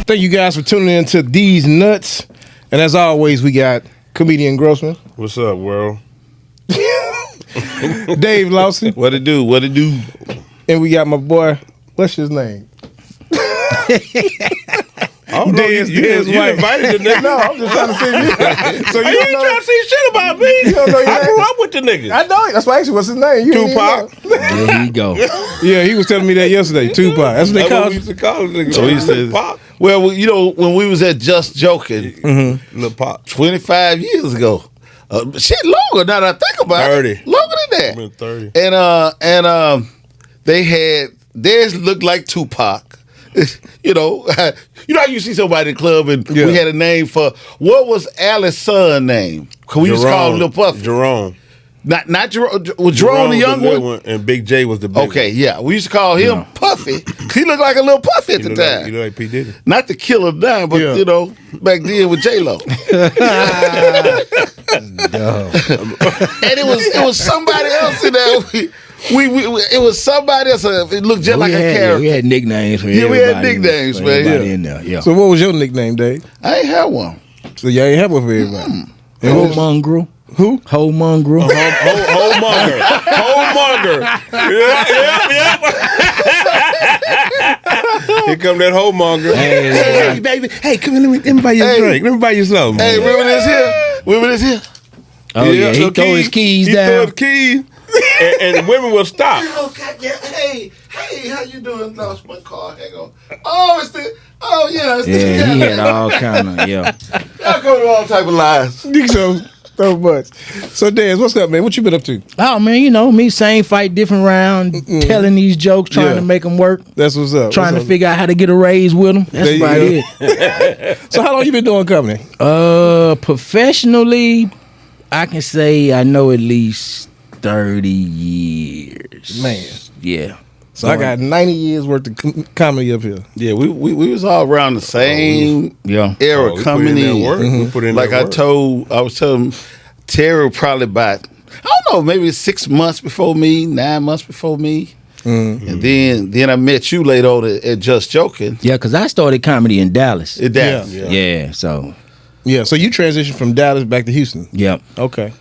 Thank you guys for tuning in to DeezNutz. And as always, we got comedian Grossman. What's up, world? Dave Lawson. What it do? What it do? And we got my boy, what's his name? Deez White. Invited the nigga. No, I'm just trying to figure it out. So you ain't trying to see shit about me. You don't know your I name? grew up with the nigga. I know. That's why I asked you, what's his name? You Tupac. There he go. Yeah, he was telling me that yesterday. Tupac. That's what they That's call what we him. used to call him. Nigga. So he says, well, you know, when we was at Just Joking, Lil Pop. 25 years ago, shit longer now that I think about 30. it. Longer than that. Been 30. And they had, theirs looked like Tupac. You know how you see somebody in the club and we had a name for, what was Alice's son name? Cause we used to call him Lil Puffy. Jerome. Not Jerome. Was Jerome the young one? And Big J was the big Okay, yeah. We used to call him Puffy. He looked like a little Puffy at the time. You know like P. Diddy. Not to kill him down, but you know, back then with J-Lo. And it was somebody else in there. It was somebody else. It looked just like a character. We had nicknames for everybody. We had nicknames, man. In there, yeah. So what was your nickname, Dave? I ain't had one. So you ain't have one for everybody. Whole mongrel. Who? Whole mongrel. Whole monger. Whole monger. Yeah. Here come that whole monger. Hey, baby. Hey, come here. Let me buy you a drink. Let me buy you something. Hey, remember this here? Remember this here? Oh, yeah. He throw his keys down. He throw his keys, and women will stop. Hey, how you doing? Lost my car. Hang on. It's the Yeah, he had all kind of, Y'all go to all type of lies. So much. So, Dez, what's up, man? What you been up to? Oh, man, you know, me, same fight, different round, telling these jokes, trying to make them work. That's what's up. Trying to figure out how to get a raise with them. That's about it. So, how long you been doing comedy? Professionally, I can say I know at least 30 years. Man. Yeah. So I got 90 years worth of comedy up here. Yeah, we was all around the same era coming in. We put in like that work. I was telling Terry probably about, I don't know, maybe 6 months before me, 9 months before me. And then I met you later on at Just Joking. Yeah, because I started comedy in Dallas. Yeah. So you transitioned from Dallas back to Houston. Yep. Okay.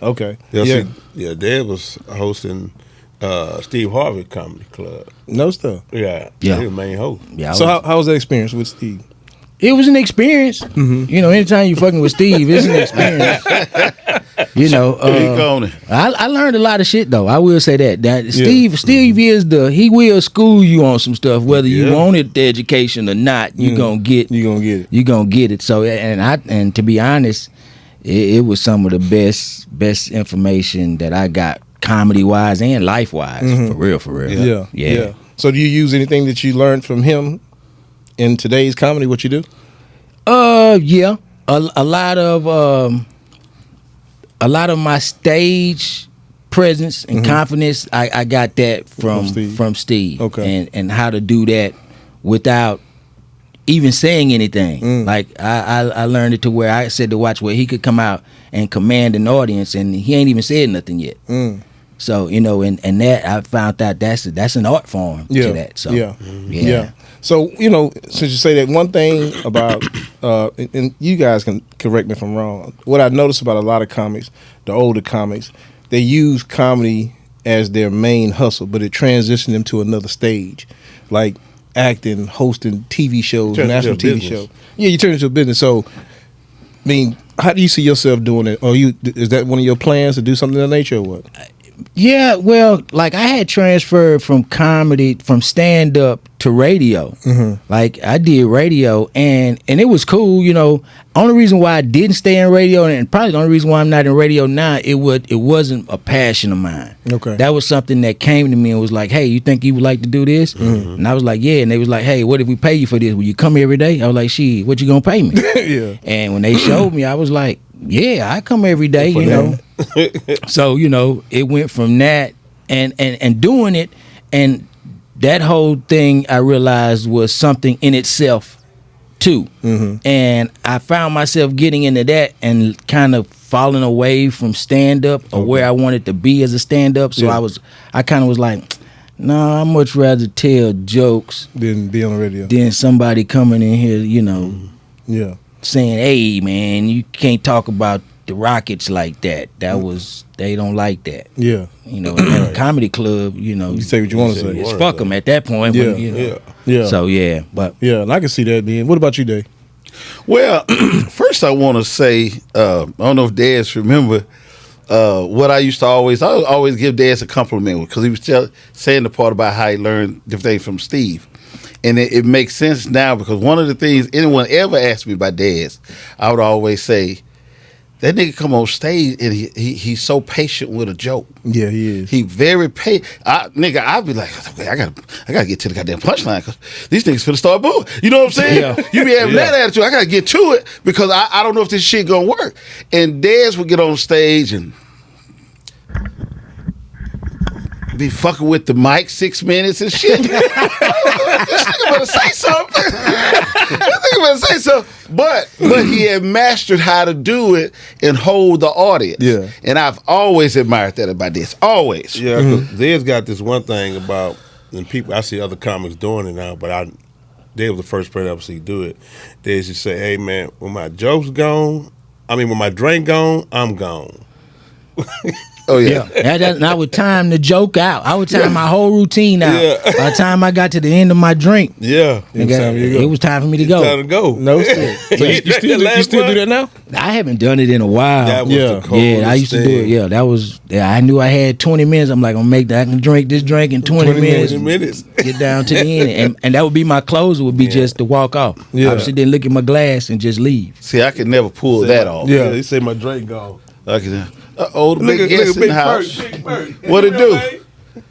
Yeah, Dad was hosting Steve Harvey Comedy Club. No stuff. Yeah. He was main host. Yeah. So how was that experience with Steve? It was an experience. You know, anytime you fucking with Steve, it's an experience. You know, I learned a lot of shit though. I will say that Steve is he will school you on some stuff, whether you wanted the education or not. You gonna get it. So and to be honest, it was some of the best information that I got, comedy wise and life wise. For real. Yeah. So do you use anything that you learned from him in today's comedy? What you do? Yeah. A lot of my stage presence and confidence, I got that from Steve. Okay. And how to do that without even saying anything. Like I learned it to where I said to watch where he could come out and command an audience and he ain't even said nothing yet. So, you know, and that I found out that's an art form to that. So yeah. So, you know, since you say that, one thing about and you guys can correct me if I'm wrong, what I noticed about a lot of comics, the older comics, they use comedy as their main hustle, but it transitioned them to another stage. Like acting, hosting TV shows, national TV shows. Yeah, you turn into a business. So, I mean, how do you see yourself doing it? Or is that one of your plans to do something of that nature or what? Yeah, well, like I had transferred from comedy, from stand up to radio. Like I did radio, and it was cool. You know, only reason why I didn't stay in radio, and probably the only reason why I'm not in radio now, it wasn't a passion of mine. Okay, that was something that came to me and was like, "Hey, you think you would like to do this?" And I was like, "Yeah." And they was like, "Hey, what if we pay you for this? Will you come every day?" I was like, "Shit, what you gonna pay me?" And when they showed me, I was like, "Yeah, I come every day." You know. So, you know, it went from that and doing it, and that whole thing I realized was something in itself too. And I found myself getting into that and kind of falling away from stand up or where I wanted to be as a stand up. So I kind of was like, No, I much rather tell jokes Than be on the radio. than somebody coming in here, Yeah. saying, "Hey, man, you can't talk about the Rockets like that." They don't like that. Yeah. In a comedy club, You say what you want to say. it's fuck them at that point. Yeah. Yeah. So yeah, but Yeah, and I can see that then. What about you, Dave? Well, first I want to say, I don't know if Dez remember what I used to always give Dez a compliment because he was saying the part about how he learned different things from Steve. And it makes sense now because one of the things anyone ever asked me about Dez, I would always say, that nigga come on stage and he's so patient with a joke. Yeah, he is. He very patient. I'd be like, okay, I gotta get to the goddamn punchline because these niggas finna start booing. You know what I'm saying? Yeah. You be having that attitude. I gotta get to it because I don't know if this shit gonna work. And Dez would get on stage and be fucking with the mic 6 minutes and shit. This nigga better say something. But he had mastered how to do it and hold the audience. Yeah. And I've always admired that about this. Always. Yeah, Dez got this one thing about, and people, I see other comics doing it now, but Dez was the first person I ever see do it. Dez just say, "Hey man, when my joke's gone, when my drink gone, I'm gone." Oh yeah. I would time the joke out. I would time my whole routine out. Yeah. By the time I got to the end of my drink, Yeah, it was time for me to go. time to go. No shit. So you still do that now? I haven't done it in a while. That was the coldest I used to do it. thing. Yeah, that was. Yeah, I knew I had 20 minutes. I'm like, I can drink this drink in 20 minutes. 20 minutes. Get down to the end, and that would be my closer. Would be just to walk off. Yeah. Obviously, then look at my glass and just leave. See, I could never pull that off. Yeah. He said my drink gone. The big guest in the house. What it do?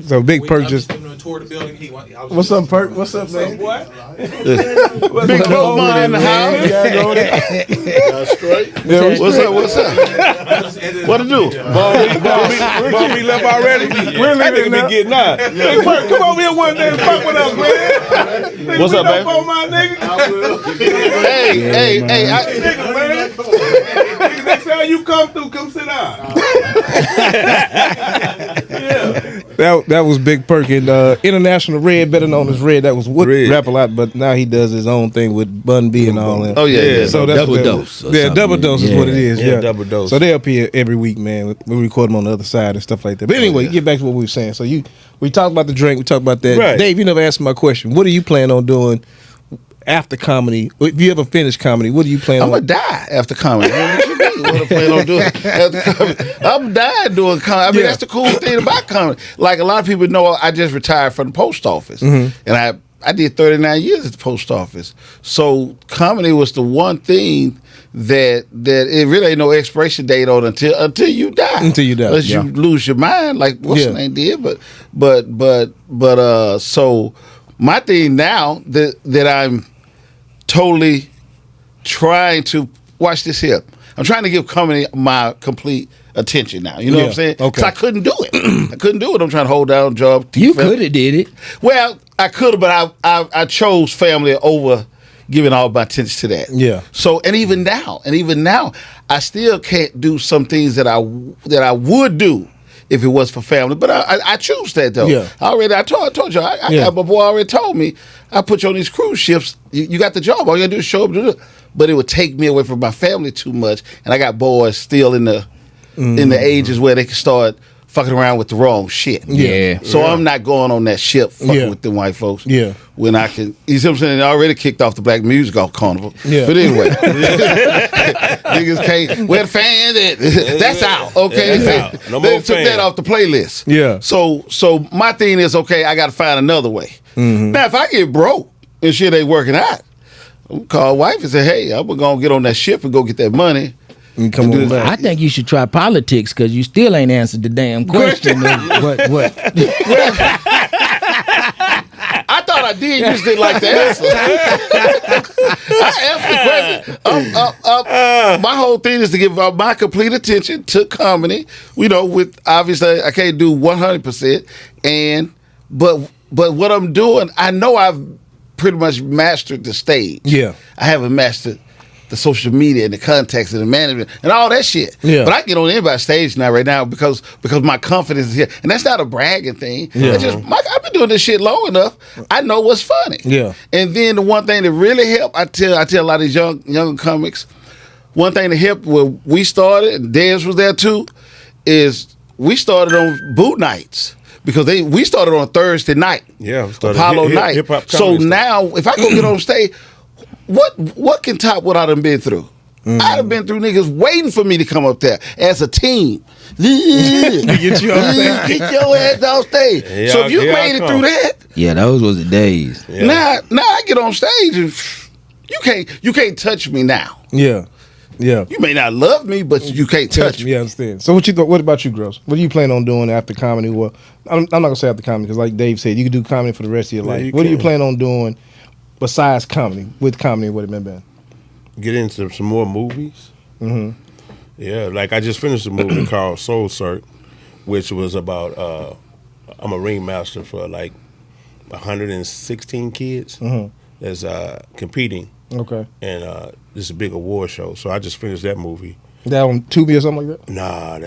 So Big Perk just. Tour the building. What's up, Perk? What's up, man? What? Big Pokemon in the house. Straight. What's up? What it do? Ball me left already. That nigga be getting out. Hey, Perk, come over here one day and fuck with us, man. What's up, baby? My nigga. Hey, Nigga, man. Nigga, next time you come through, come sit down. That was Big Perk and International Red, better known as Red. That was Wood Red. rap a lot, but now he does his own thing with Bun B and all that. Oh yeah. So that's Double what that dose or was. Yeah, something. double dose is what it is. Yeah, double dose. So they're up here every week, man. We record them on the other side and stuff like that. But anyway, get back to what we were saying. So we talked about the drink, we talked about that. Right. Dave, you never answered my question. What are you planning on doing after comedy? If you ever finish comedy, what do you plan I'm on? gonna die after comedy. What you mean? What I plan on doing after comedy? I'm dying doing comedy. That's the cool thing about comedy. Like a lot of people know, I just retired from the post office, and I did 39 years at the post office. So comedy was the one thing that it really ain't no expiration date on until you die. Until you die, unless you lose your mind, like what's the name did. But so my thing now that I'm totally trying to watch this here. I'm trying to give comedy my complete attention now. You know what I'm saying? Okay. Because I couldn't do it. I'm trying to hold down a job. You could have did it. Well, I could have, but I chose family over giving all my attention to that. Yeah. So and even now, I still can't do some things that I would do if it was for family. But I choose that though. Yeah. I told you. My boy already told me. I put you on these cruise ships. You got the job. All you gotta do is show up to do it. But it would take me away from my family too much, and I got boys still in the ages where they can start fucking around with the wrong shit. Yeah. So I'm not going on that ship fucking with them white folks. Yeah. When I can, you see what I'm saying? They already kicked off the Black Music Carnival. Yeah. But anyway, niggas can't, where the fans at? That's out. Okay. That's out. No They more took fans. that off the playlist. Yeah. So my thing is, okay, I got to find another way. Now, if I get broke and shit ain't working out, I'm gonna call wife and say, hey, I'm gonna get on that ship and go get that money. And come on back. I think you should try politics because you still ain't answered the damn question. of what? I thought I did. You just didn't like the answer. I answered the question. My whole thing is to give my complete attention to comedy. You know, with obviously I can't do 100%, but what I'm doing, I know I've pretty much mastered the stage. Yeah. I haven't mastered the social media and the contacts and the management and all that shit. Yeah. But I get on anybody's stage now right now because my confidence is here. And that's not a bragging thing. Yeah. It's just, I've been doing this shit long enough. I know what's funny. Yeah. And then the one thing that really helped, I tell a lot of these younger comics, one thing that helped when we started, and Deez was there too, is we started on boot nights. Because we started on Thursday night. Yeah. Apollo night. Hip-hop So comedy now, if I go get on stage, what can top what I done been through? I'd have been through niggas waiting for me to come up there as a team. Get you off stage. Get your ass off stage. Yeah, So if you here I made it come. through that, Yeah, those was the days. Yeah. now I get on stage and you can't touch me now. Yeah. Yeah. You may not love me, but you can't touch me. Yeah, I understand. So what you thought? What about you, Gross? What do you plan on doing after comedy? Well, I'm not gonna say after comedy because, like Dave said, you can do comedy for the rest of your life. you What do you can. plan on doing besides comedy? With comedy, what it been? Get into some more movies. Mm-hmm. Yeah, like I just finished a movie called Soul Search, which was about I'm a ringmaster for like 116 kids that's competing, Okay. and this is a big award show. So I just finished that movie. That on Tubi or something like that? Nah,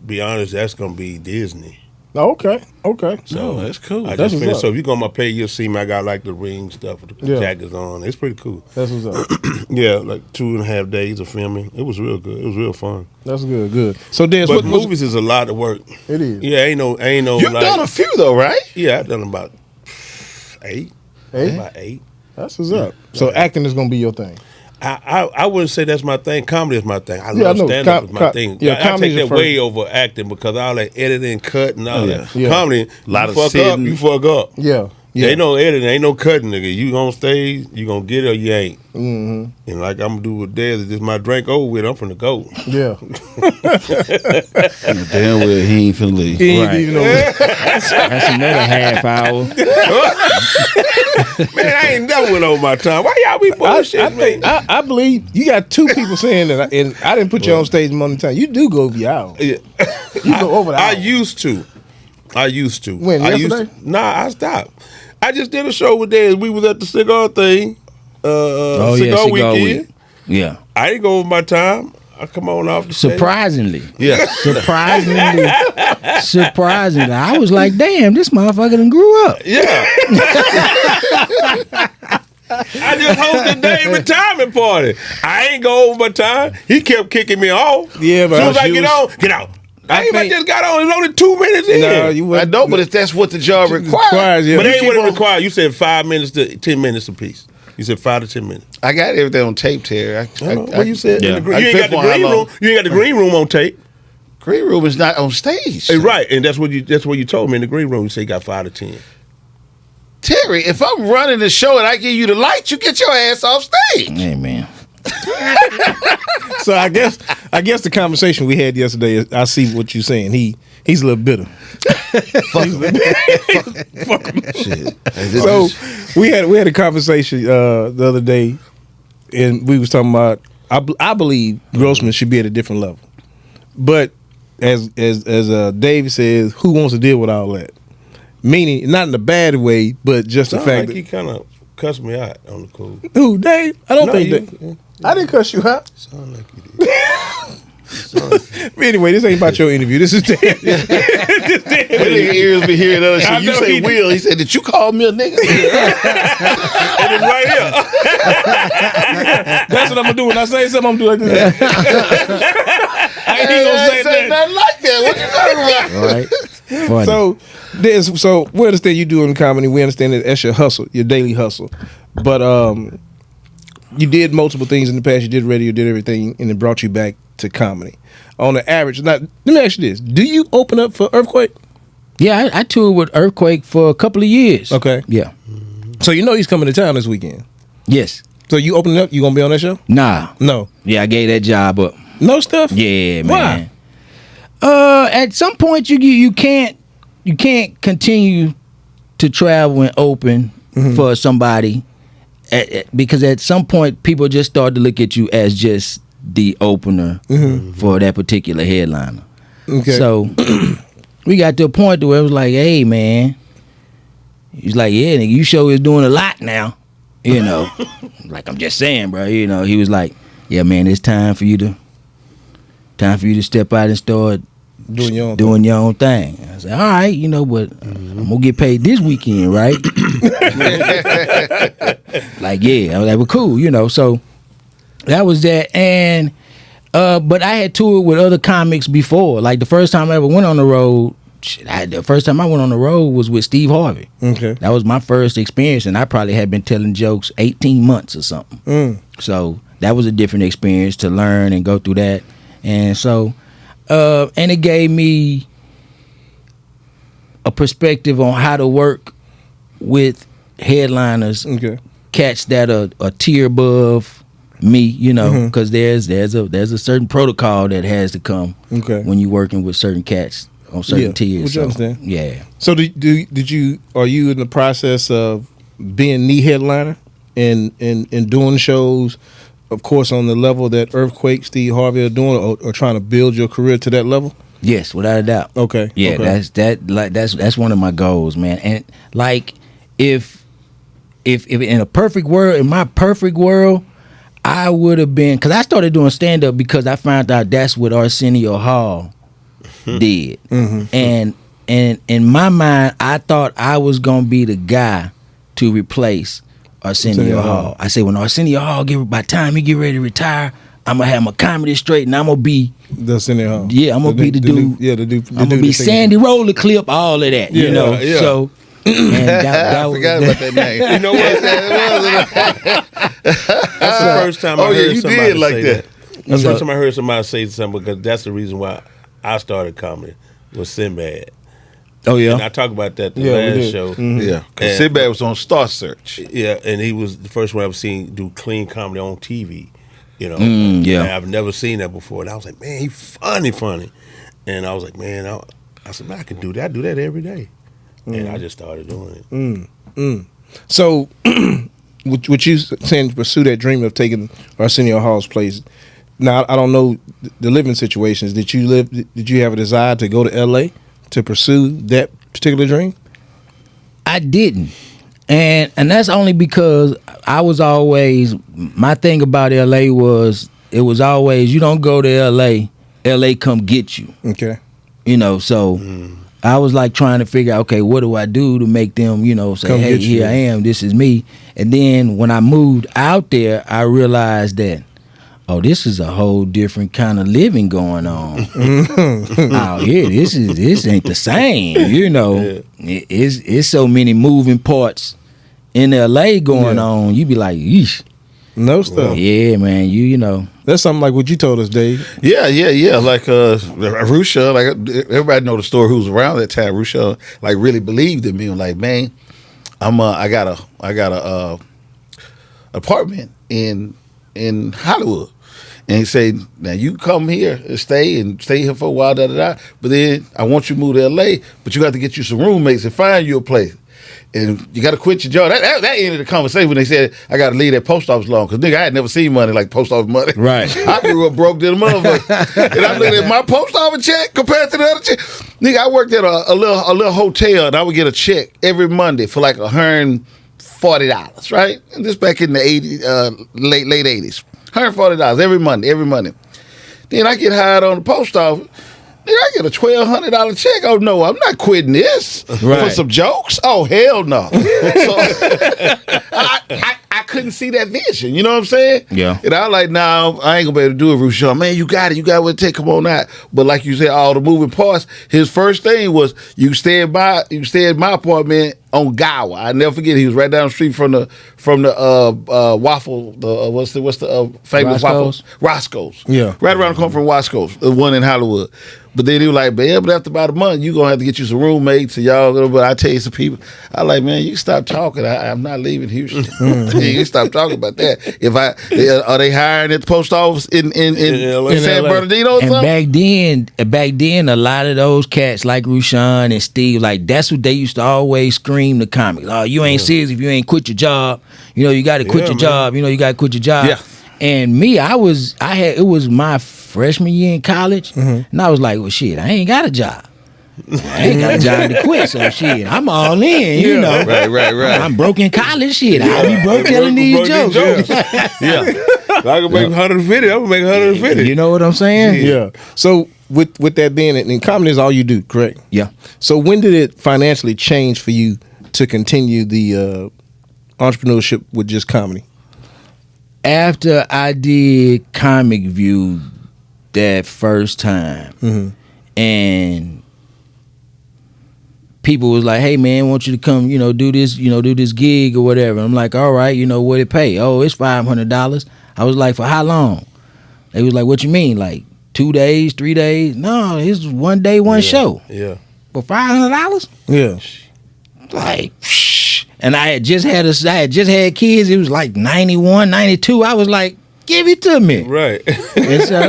be honest, that's gonna be Disney. Oh, okay. Okay. So that's cool. I That's just what's finished. up. So if you go on my page, you'll see me. I got like the ring stuff with the Yeah. jackets on. It's pretty cool. That's what's up. Yeah, like 2.5 days of filming. It was real good. It was real fun. That's good. Good. So, Des, But what movies is a lot of work. It is. Yeah, ain't no. You've like, done a few though, right? Yeah, I've done about 8. Eight? About 8. That's what's up. So acting is gonna be your thing. I wouldn't say that's my thing. Comedy is my thing. I Yeah, I love know. stand up is my thing. Yeah, I comedy's take your that way first. over acting because all that editing, cut, and all that. Yeah. Comedy, Lot you of fuck up, sitting. you fuck up. Yeah. Yeah. Ain't no editing, ain't no cutting, nigga. You on stage, you gonna get it or you ain't. Mm-hmm. And like I'm gonna do with Dez, this my drink over with. I'm finna go. Yeah. Damn well he ain't finna leave. He ain't Right. even know. That's another half hour. Man, I ain't never went over my time. Why y'all be bullshit, man? I believe you got two people saying that, and I didn't put you on stage Monday time. You do go over your hour. Yeah. You go over the I hour. used to. When, I used yesterday? to. Nah, I stopped. I just did a show with Dez. We was at the cigar thing. Oh, cigar yeah, cigar weekend. week. Yeah. I didn't go over my time. I come on off the stage. Surprisingly. Yeah. Surprisingly. I was like, damn, this motherfucker done grew up. Yeah. I just hosted Dave retirement party. I ain't go over my time. He kept kicking me off. Yeah, but as soon as I get on, get out. I think- just got on. It's only 2 minutes in. No, you I wouldn't- know, but if that's what the job requires, yeah. But you they ain't keep what it on- required. You said 5 minutes to 10 minutes apiece. You said 5 to 10 minutes. I got everything on tape, Terry. What you said? Yeah. In the green, I you ain't got clip the on how green long. room. You ain't got the green room on tape. Green room is not on stage. Hey, right, and that's what you told me in the green room. You say you got 5 to 10. Terry, if I'm running the show and I give you the lights, you get your ass off stage. Hey, man. So I guess the conversation we had yesterday is, I see what you're saying. He's a little bitter. Shit. So we had a conversation the other day, and we was talking about I believe Grossman should be at a different level, but as Dave says, who wants to deal with all that? Meaning not in a bad way, but just the Sound fact like he kind of cussed me out on the cool. that who Dave? I don't No, think you- that. I didn't cuss you out. Sound like you did. But anyway, this ain't about your interview. This is Dave. That nigga ears be hearing other I shit. You know say he Will. He said, did you call me a nigga? And it's right here. That's what I'm gonna do when I say something. I'm gonna do like this. I ain't even gonna say that. nothing like that. What you talking about? All right. Funny. So we understand you doing comedy. We understand that that's your hustle, your daily hustle. But you did multiple things in the past. You did radio, did everything, and it brought you back to comedy. On the average, now let me ask you this: do you open up for Earthquake? Yeah, I toured with Earthquake for a couple of years. Okay. Yeah. So you know he's coming to town this weekend. Yes. So you opening up? You gonna be on that show? Nah. No. Yeah, I gave that job up. No stuff. Yeah, Why? man. At some point you can't continue to travel and open for somebody because at some point people just start to look at you as just the opener for that particular headliner. Okay. So we got to a point where it was like, hey man, he's like, yeah, nigga, you show is doing a lot now. You know, like I'm just saying, bro. You know, he was like, "Yeah, man, it's time for you to step out and start doing your own thing." I said, "All right, you know, but I'm gonna get paid this weekend, right?" Like, yeah, I was like, "Well, cool," you know. So that was that, and but I had toured with other comics before. Like the first time I ever went on the road. The first time I went on the road was with Steve Harvey. Okay. That was my first experience, and I probably had been telling jokes 18 months or something. So that was a different experience to learn and go through that. And so, and it gave me a perspective on how to work with headliners, cats that are a tier above me, you know, because there's a certain protocol that has to come when you're working with certain cats on certain tiers. Which I understand. Yeah. So are you in the process of being the headliner and doing shows, of course, on the level that Earthquake, Steve Harvey are doing, or trying to build your career to that level? Yes, without a doubt. Okay. Yeah, that's one of my goals, man. And like if in a perfect world, in my perfect world, I would have been, because I started doing stand up because I found out that's what Arsenio Hall did. And in my mind, I thought I was gonna be the guy to replace Arsenio Hall. I said, when Arsenio Hall by the time he get ready to retire, I'm gonna have my comedy straight, and I'm gonna be the Arsenio Hall. Yeah, I'm gonna be the dude. I'm gonna be Sandy Roller Clip, all of that. You know. Yeah. So and I forgot about that name. You know what? That's the first time I heard somebody say that. That's the first time I heard somebody say something, because that's the reason why I started comedy, was Sinbad. Oh yeah, and I talked about that the last show. Yeah, because Sinbad was on Star Search. Yeah, and he was the first one I've seen do clean comedy on TV. You know, yeah, and I've never seen that before, and I was like, man, he funny, and I was like, man, I said, man, I can do that. I do that every day, and I just started doing it. So, what you saying to pursue that dream of taking Arsenio Hall's place? Now, I don't know the living situations. Did you have a desire to go to L.A. to pursue that particular dream? I didn't, and that's only because I was always, my thing about L.A. was, it was always, you don't go to L.A., L.A. come get you. Okay. You know, so I was like trying to figure out, okay, what do I do to make them, you know, say, hey, here I am, this is me. And then when I moved out there, I realized that, oh, this is a whole different kind of living going on out here. This ain't the same, you know. It's so many moving parts in LA going on. You be like, yeesh. No stuff. Yeah, man. You know. That's something like what you told us, Dave. Yeah. Like Rusha, like everybody know the story who was around that time. Rusha like really believed in me. I'm like, man, I got a apartment in Hollywood. And he said, now you come here and stay here for a while, but then I want you to move to LA, but you got to get you some roommates and find you a place. And you got to quit your job. That ended the conversation when they said I got to leave that post office long, because nigga, I had never seen money like post office money. Right. I grew up broke to the motherfucker. And I'm looking at my post office check compared to the other check. Nigga, I worked at a little hotel, and I would get a check every Monday for like $140, right? And this back in the late 80s. $140 every Monday. Then I get hired on the post office. Then I get a $1,200 check. Oh no, I'm not quitting this for some jokes. Oh hell no. So I couldn't see that vision. You know what I'm saying? Yeah. And I was like, nah, I ain't gonna be able to do it, Rusha. Man, you got it. You got what it take. Come on out. But like you said, all the moving parts. His first thing was you stay in my apartment on Gower. I never forget. He was right down the street from the waffle. What's the famous Roscoe's? waffle? Roscoe's. Yeah. Right around the corner from Roscoe's, the one in Hollywood. But then he was like, man, but after about a month, you gonna have to get you some roommates and y'all. But I tell you some people. I like, man, you stop talking. I'm not leaving Houston. You stop talking about that. Are they hiring at the post office in San Bernardino or something? And back then, a lot of those cats like Rushan and Steve, like that's what they used to always scream to comics. Oh, you ain't serious if you ain't quit your job. You know, you got to quit your job. You know, you got to quit your job. Yeah. And me, it was my freshman year in college, and I was like, well, shit, I ain't got a job. I ain't got a job to quit, so shit, I'm all in, you know. Right. I'm broke in college, shit. I'll be broke telling these jokes. Yeah. I can make 150. I'm gonna make 150. You know what I'm saying? Yeah. So with that being, and comedy is all you do, correct? Yeah. So when did it financially change for you to continue the entrepreneurship with just comedy? After I did Comic View that first time, and people was like, "Hey man, I want you to come, do this gig or whatever." I'm like, "All right, what it pay?" "Oh, it's $500." I was like, "For how long?" They was like, "What you mean, like 2 days, 3 days?" "No, it's 1 day, one show." Yeah. For $500? Yeah. Like, and I had just had kids. It was like 91, 92. I was like, "Give it to me." Right. And so,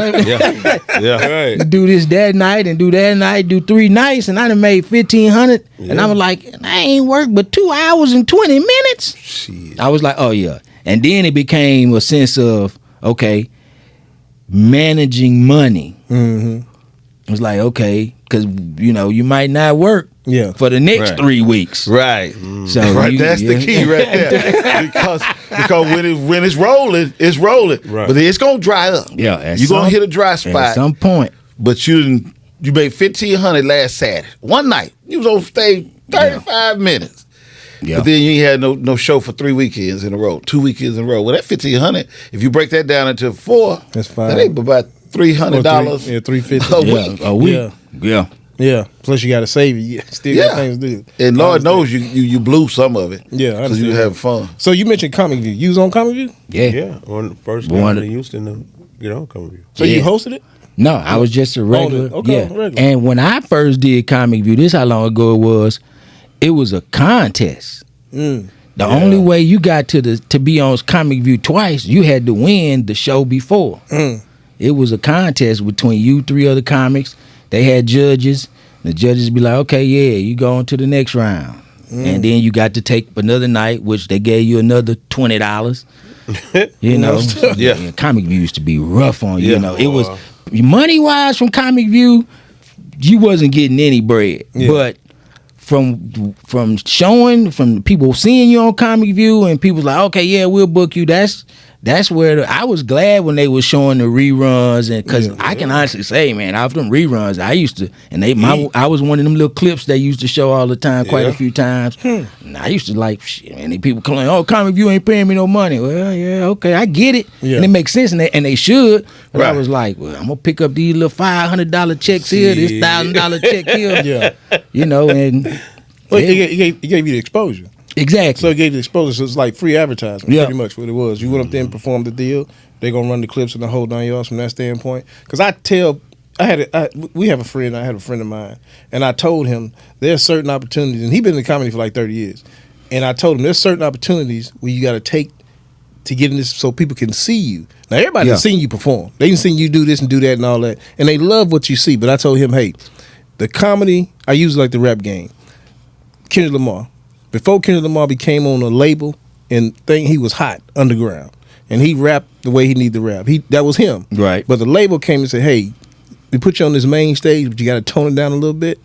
Right. do this that night and do that night, do 3 nights, and I done made $1,500. And I was like, I ain't worked but 2 hours and 20 minutes. Shit. I was like, oh yeah. And then it became a sense of, okay, managing money. Mm-hmm. It was like, okay, because you might not work for the next 3 weeks. Right. So That's the key right there. because when it's rolling, it's rolling. Right. But it's gonna dry up. Yeah. You're gonna hit a dry spot. At some point. But you made $1,500 last Saturday. One night. You was on stage 35 minutes. Yeah. But then you ain't had no show for 3 weekends in a row, 2 weekends in a row. Well, that $1,500, if you break that down into 4, that's fine. That ain't about $300. Yeah, $350 a week. A week. Yeah. Yeah. Plus you got to save it. You still got things to do. And Lord knows you blew some of it. Yeah, I because understand. you have fun. So you mentioned Comic View. You was on Comic View? Yeah. Yeah. On the first time in Houston to get on Comic View. So you hosted it? No, I was just a regular. Okay, yeah. regular. And when I first did Comic View, this how long ago it was a contest. The only way you got to be on Comic View twice, you had to win the show before. It was a contest between you 3 other comics. They had judges. The judges be like, okay, yeah, you go on to the next round. And then you got to take another night, which they gave you another $20. Comic View used to be rough on you. It was money-wise from Comic View, you wasn't getting any bread. But from showing, from people seeing you on Comic View, and people like, okay, yeah, we'll book you. That's where I was glad when they were showing the reruns, and because I can honestly say, man, after them reruns, I used to, and I was one of them little clips they used to show all the time, quite a few times. And I used to like, shit, man, these people claim, oh, Comic View ain't paying me no money. Well, yeah, okay, I get it, and it makes sense, and they should. But I was like, well, I'm gonna pick up these little $500 checks here, this $1,000 check here, and well, it gave you the exposure. Exactly. So it gave you the exposure. So it's like free advertising, pretty much what it was. You went up there and performed the deal. They're gonna run the clips and the whole 9 yards from that standpoint. Because we have a friend. I had a friend of mine, and I told him there's certain opportunities, and he's been in comedy for like 30 years. And I told him there's certain opportunities where you got to take to get in this so people can see you. Now everybody's seen you perform. They seen you do this and do that and all that, and they love what you see. But I told him, hey, the comedy I use like the rap game. Kendrick Lamar. Before Kendrick Lamar became on a label and he was hot underground, and he rapped the way he needed to rap. That was him. Right. But the label came and said, hey, we put you on this main stage, but you got to tone it down a little bit,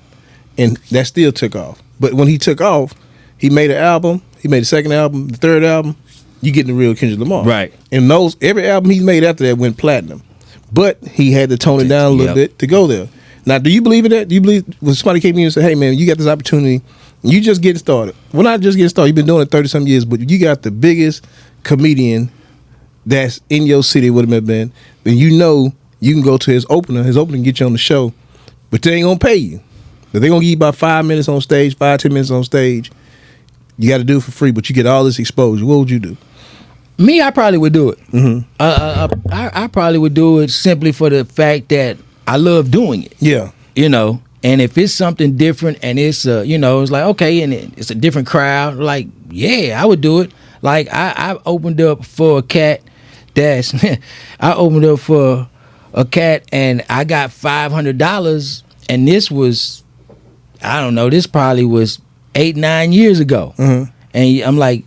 and that still took off. But when he took off, he made an album. He made a second album, the third album. You getting the real Kendrick Lamar. Right. And every album he made after that went platinum, but he had to tone it down a little bit to go there. Now, do you believe in that? Do you believe when somebody came to you and said, hey man, you got this opportunity? You just getting started. Well, not just getting started. You've been doing it 30-some years, but you got the biggest comedian that's in your city, would have been, then you can go to his opener can get you on the show, but they ain't going to pay you. But they're going to give you about 5 minutes on stage, 5-10 minutes on stage. You got to do it for free, but you get all this exposure. What would you do? Me, I probably would do it. I probably would do it simply for the fact that I love doing it. Yeah. And if it's something different and it's it's like, okay, and it's a different crowd, like, yeah, I would do it. Like I opened up for a cat and I got $500, and this was, I don't know, this probably was 8-9 years ago. And I'm like,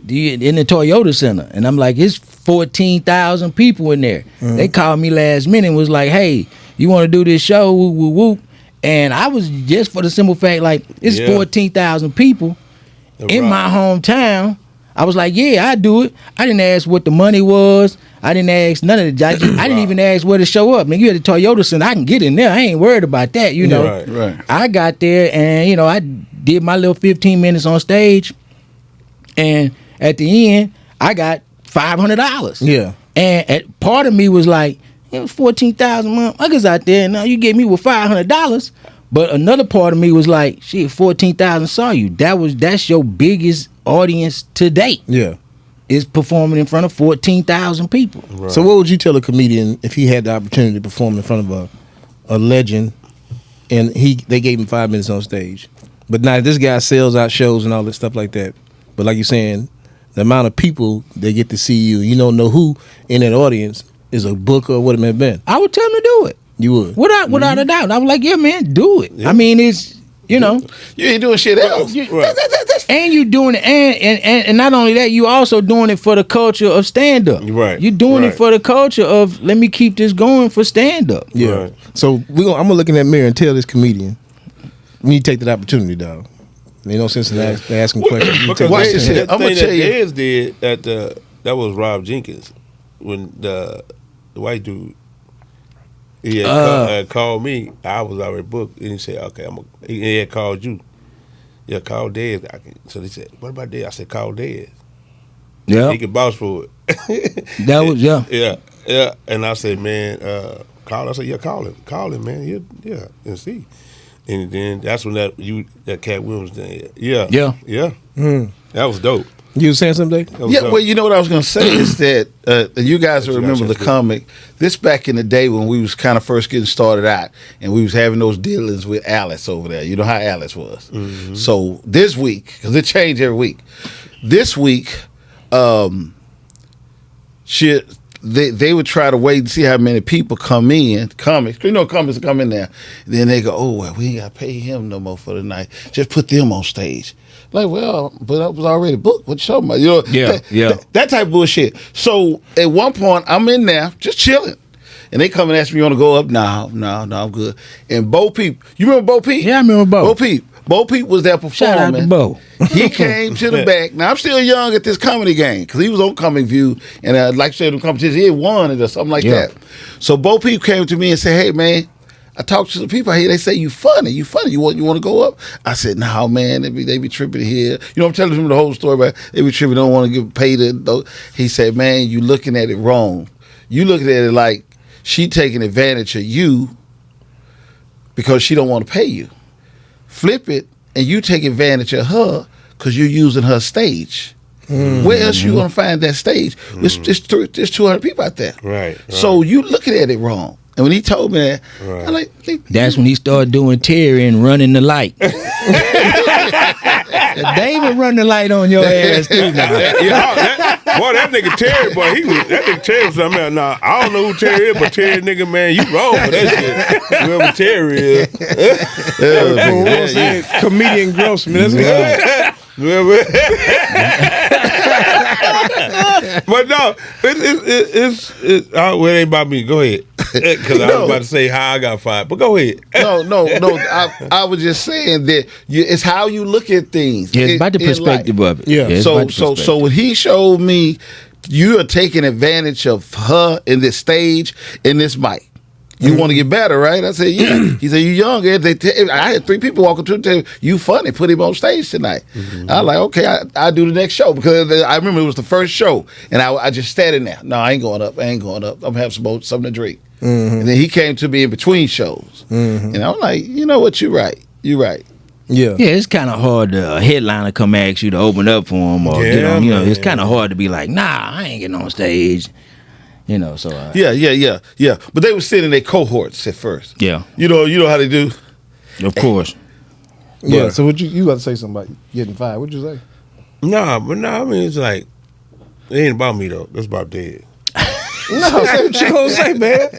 in the Toyota Center, and I'm like, it's 14,000 people in there. They called me last minute and was like, hey, you want to do this show? Whoop, whoop, whoop. And I was just for the simple fact, like, it's 14,000 people in my hometown. I was like, yeah, I do it. I didn't ask what the money was. I didn't ask none of the. I didn't even ask where to show up. Man, you had the Toyota Center. I can get in there. I ain't worried about that, you know. Right. I got there and, you know, I did my little 15 minutes on stage. And at the end, I got $500. Yeah. And part of me was like, it was 14,000 motherfuckers out there. Now you gave me with $500. But another part of me was like, shit, 14,000 saw you. That's your biggest audience to date. Yeah. Is performing in front of 14,000 people. Right. So what would you tell a comedian if he had the opportunity to perform in front of a legend and they gave him 5 minutes on stage? But now this guy sells out shows and all this stuff like that. But like you're saying, the amount of people that get to see you don't know who in that audience is a booker or what it may have been. I would tell him to do it. You would? Without a doubt. I was like, yeah, man, do it. Yeah. I mean, it's, you know. You ain't doing shit else. And you doing it, and not only that, you also doing it for the culture of stand-up. Right. You're doing it for the culture of, let me keep this going for stand-up. Yeah. Right. So I'm going to look in that mirror and tell this comedian, when you take that opportunity, dog. Ain't no sense in asking questions. Because watch this shit. I'm going to to tell you. Deez did that was Rob Jenkins when the white dude he had called me. I was already booked, and he said, "Okay, he had called you. Yeah, call Deez." So he said, "What about Deez?" I said, "Call Deez. Yeah, he can vouch for it." That was yeah. And I said, "Man, call." I said, "Yeah, call him, man. And see." And then that's when that Cat Williams did. Yeah. That was dope. You was saying something? Yeah, well, you know what I was going to say is that you guys will remember the comic. This back in the day when we was kind of first getting started out, and we was having those dealings with Alice over there. You know how Alice was. Mm-hmm. So this week, because it changed every week. This week, they would try to wait and see how many people come in, comics. You know, comics come in there. Then they go, oh, well, we ain't got to pay him no more for the night. Just put them on stage. Like, well, but I was already booked. What you talking about? You know, that type of bullshit. So at one point, I'm in there just chilling. And they come and ask me, you want to go up? No, I'm good. And Bo Peep, you remember Bo Peep? Yeah, I remember Bo. Bo Peep was there performing. Shout out to Bo. He came to the back. Now, I'm still young at this comedy game because he was on Coming View. And like I said, in competition, he had won it or something like that. So Bo Peep came to me and said, hey, man, I talked to the people here. They say you funny. You want to go up? I said, no, man. They be tripping here. You know, I'm telling him the whole story about they be tripping. Don't want to get paid. He said, man, you looking at it wrong. You looking at it like she taking advantage of you because she don't want to pay you. Flip it, and you take advantage of her because you're using her stage. Mm-hmm. Where else you gonna find that stage? Mm-hmm. There's 200 people out there. Right. So you looking at it wrong. And when he told me that, I'm like, that's when he started doing Terry and running the light. David run the light on your ass too now. That nigga Terry, that nigga Terry was something else. Nah, I don't know who Terry is, but Terry nigga, man, you wrong for that shit. Whoever Terry is. Comedian Grossman. That's But no, it ain't about me. Go ahead, because I was about to say how I got fired. But go ahead. No. I was just saying that it's how you look at things. Yeah, it's about the perspective of it. Yeah. So when he showed me, you are taking advantage of her in this stage, in this mic. You want to get better, right? I said, yeah. He said, you young. I had 3 people walking to the table. You funny. Put him on stage tonight. Mm-hmm. I was like, okay, I'll do the next show. Because I remember it was the first show. And I just standing there. No, I ain't going up. I'm having something to drink. Mm-hmm. And then he came to me in between shows. Mm-hmm. And I'm like, you know what? You're right. Yeah. Yeah, it's kind of hard to a headliner come ask you to open up for him. Or, it's kind of hard to be like, nah, I ain't getting on stage. You know, so yeah. But they were sitting in their cohorts at first. Yeah, you know how they do. Of course. Yeah. So what you about to say something about getting fired? What'd you say? I mean, it's like it ain't about me though. It's about Deez. No, say what you gonna say, man.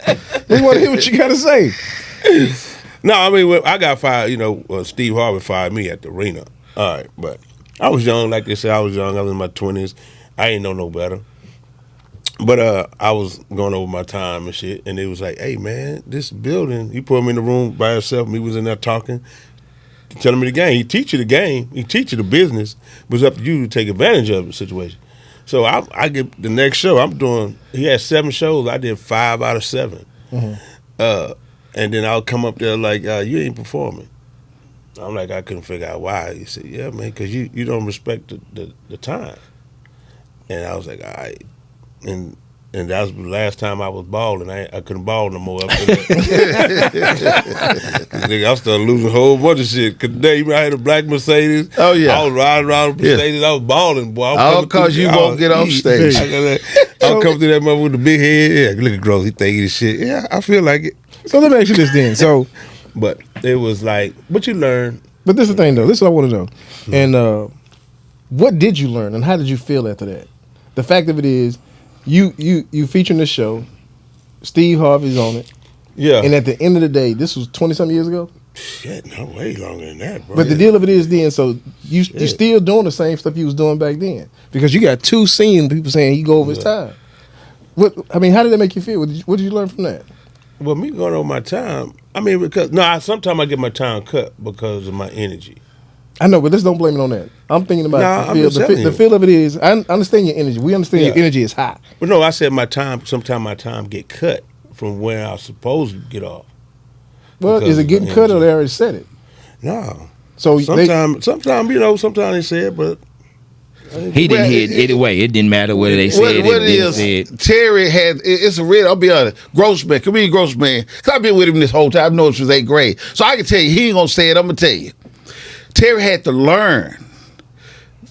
We want to hear what you gotta say. No, I mean, when I got fired. Steve Harvey fired me at the arena. All right, but I was young, like they said. I was young. I was in my 20s. I ain't know no better. But I was going over my time and shit, and it was like, hey man, this building. He put me in the room by himself. We was in there talking, telling me the game. He teach you the game. He teach you the business. But it's up to you to take advantage of the situation. So I get the next show. I'm doing. He had 7 shows. I did 5 out of 7. And then I'll come up there like, you ain't performing. I'm like, I couldn't figure out why. He said, yeah, man, because you don't respect the time. And I was like, all right. And that was the last time I was balling. I couldn't ball no more after that. Nigga, I started losing a whole bunch of shit. Cause today I had a black Mercedes. Oh yeah, I was riding around the Mercedes. I was balling, boy. All because you won't get off stage. I'll come to that mother with the big head. Yeah, look at Gross. He thinking this shit. Yeah, I feel like it. So let me ask you this then. So, but it was like, but you learn. But this is the thing though. This is what I want to know. And what did you learn, and how did you feel after that? The fact of it is, you featuring this show. Steve Harvey's on it. Yeah. And at the end of the day, this was 20-something years ago? Shit, no, way longer than that, bro. But the deal of it is then, so you're still doing the same stuff you was doing back then. Because you got 2 scenes, people saying he go over his time. How did that make you feel? What did you learn from that? Well, me going over my time, because sometimes I get my time cut because of my energy. I know, but let's don't blame it on that. I'm thinking about the feel. The feel of it is, I understand your energy. We understand your energy is high. But no, I said sometimes my time get cut from where I was supposed to get off. Well, is it getting cut or they already said it? No. So sometimes they say it, but he didn't hear it either way. It didn't matter whether they said what it is. Terry had it's a real. I'll be honest. Grossman, comedian Grossman. Cause I've been with him this whole time. I've known since 8th grade, so I can tell you he ain't gonna say it. I'm gonna tell you. Terry had to learn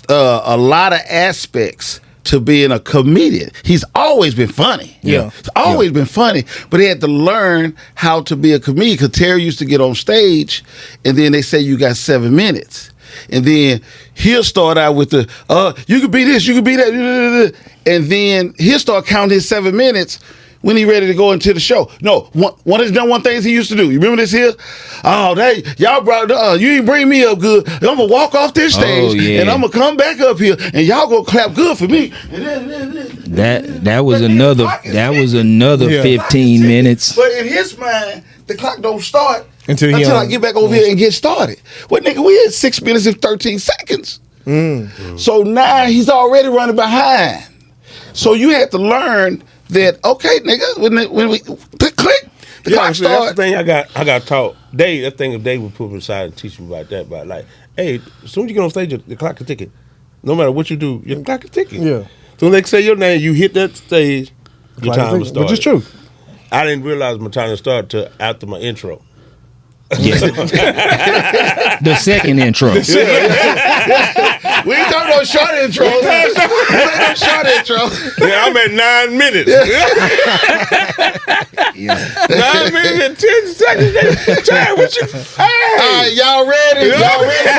a lot of aspects to being a comedian. He's always been funny. Yeah. He's always been funny, but he had to learn how to be a comedian because Terry used to get on stage and then they say you got 7 minutes. And then he'll start out with the, you could be this, you could be that, and then he'll start counting his 7 minutes when he ready to go into the show. No, one of the things he used to do. You remember this here? Oh, y'all brought, you didn't bring me up good. I'm going to walk off this stage, and I'm going to come back up here, and y'all going to clap good for me. That was another 15 minutes. But in his mind, the clock don't start until I get back over here and get started. Well, nigga, we had 6 minutes and 13 seconds. So now he's already running behind. So you had to learn that, okay, nigga, when we click, the clock that's start. the thing I got taught. Dave would put me aside and teach me about that. But like, hey, as soon as you get on stage, the clock is ticking. No matter what you do, your clock is ticking. Yeah. So when they say your name, you hit that stage, your time will start. Which is true. I didn't realize my time to start till after my intro. Yeah. The second intro. We ain't talking about short intros. Short intro. Yeah, I'm at 9 minutes. 9 minutes and 10 seconds. Chad, what you? Hey, y'all ready? Y'all ready?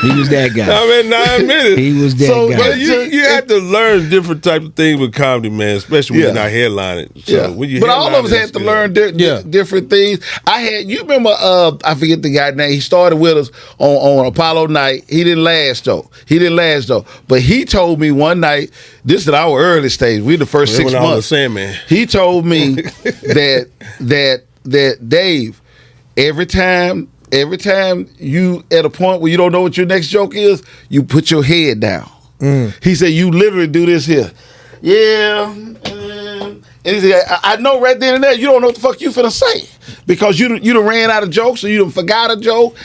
He was that guy. I'm at 9 minutes. He was that guy. But you have to learn different types of things with comedy, man, especially when you're not headlining. So when you but all of us had to learn different things. You remember, I forget the guy's name. He started with us on Apollo night. He didn't last though. But he told me one night, this is our early stage. We the first 6 months. He told me that Dave, every time you at a point where you don't know what your next joke is, you put your head down. He said you literally do this here. Yeah. And he said, I know right then and there you don't know what the fuck you finna say because you done ran out of jokes or you done forgot a joke.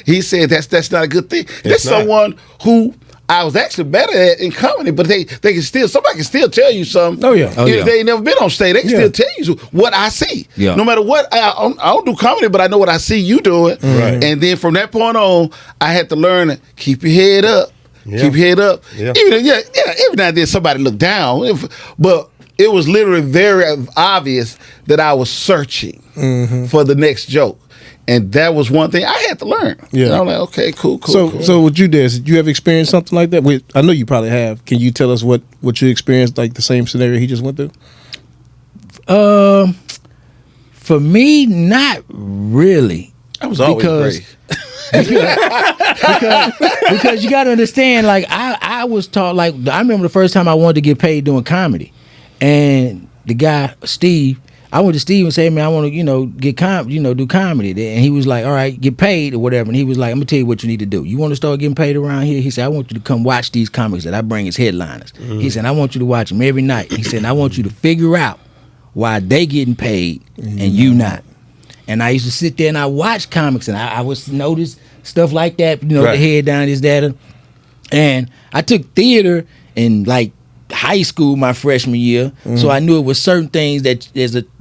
He said that's not a good thing. That's someone who I was actually better at in comedy, but somebody can still tell you something. Oh yeah. If they ain't never been on stage, they can still tell you what I see. Yeah. No matter what, I don't do comedy, but I know what I see you doing. Right. And then from that point on, I had to learn to keep your head up. Yeah. Keep your head up. Yeah. Even every now and then somebody looked down, but it was literally very obvious that I was searching for the next joke. And that was one thing I had to learn. Yeah. And I'm like, okay, cool. So with you, Deez, did you ever experience something like that? I know you probably have. Can you tell us what you experienced, like the same scenario he just went through? For me, not really. I was always great. because you got to understand, like I was taught, like I remember the first time I wanted to get paid doing comedy, and the guy Steve, I went to Steve and said, man, I want to do comedy, and he was like, all right, get paid or whatever, and he was like, I'm gonna tell you what you need to do. You want to start getting paid around here? He said, I want you to come watch these comics that I bring as headliners. He said, I want you to watch them every night. He said, I want you to figure out why they getting paid and you not. And I used to sit there and I watch comics, and I was notice stuff like that, the head down, this, that. And I took theater in like high school my freshman year, so I knew it was certain things that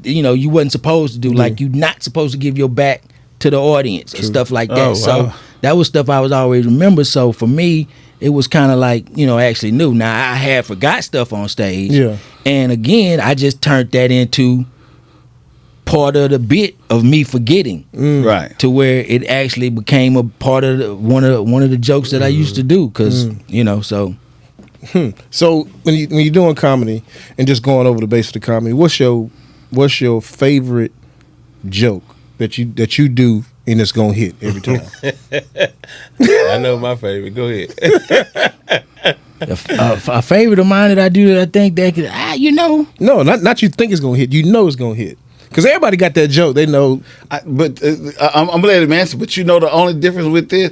you wasn't supposed to do, like you not supposed to give your back to the audience and stuff like that. So that was stuff I was always remember. So for me, it was kind of like, actually new. Now I had forgot stuff on stage, and again, I just turned that into part of the bit of me forgetting, right? To where it actually became a part of one of the jokes that I used to do, because so. So when you're doing comedy and just going over the base of the comedy, what's your favorite joke that you do and it's gonna hit every time? I know my favorite. Go ahead. A favorite of mine that I do that I think that could, No, not you think it's gonna hit. You know it's gonna hit. Because everybody got that joke. They know. I'm going to let him answer, but the only difference with this,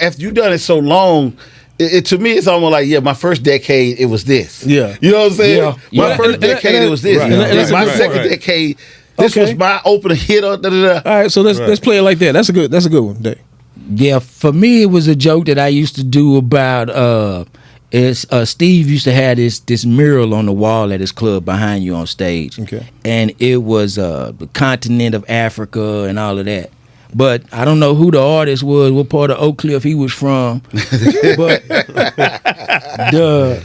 after you've done it so long, to me, it's almost like, my first decade, it was this. Yeah. You know what I'm saying? Yeah. My first decade, it was this. Right. My second decade, this was my opener hitter. All right, so let's play it like that. That's a good one, Dave. Yeah, for me, it was a joke that I used to do about... Steve used to have this mural on the wall at his club behind you on stage. Okay. And it was the continent of Africa and all of that. But I don't know who the artist was, what part of Oak Cliff he was from. But the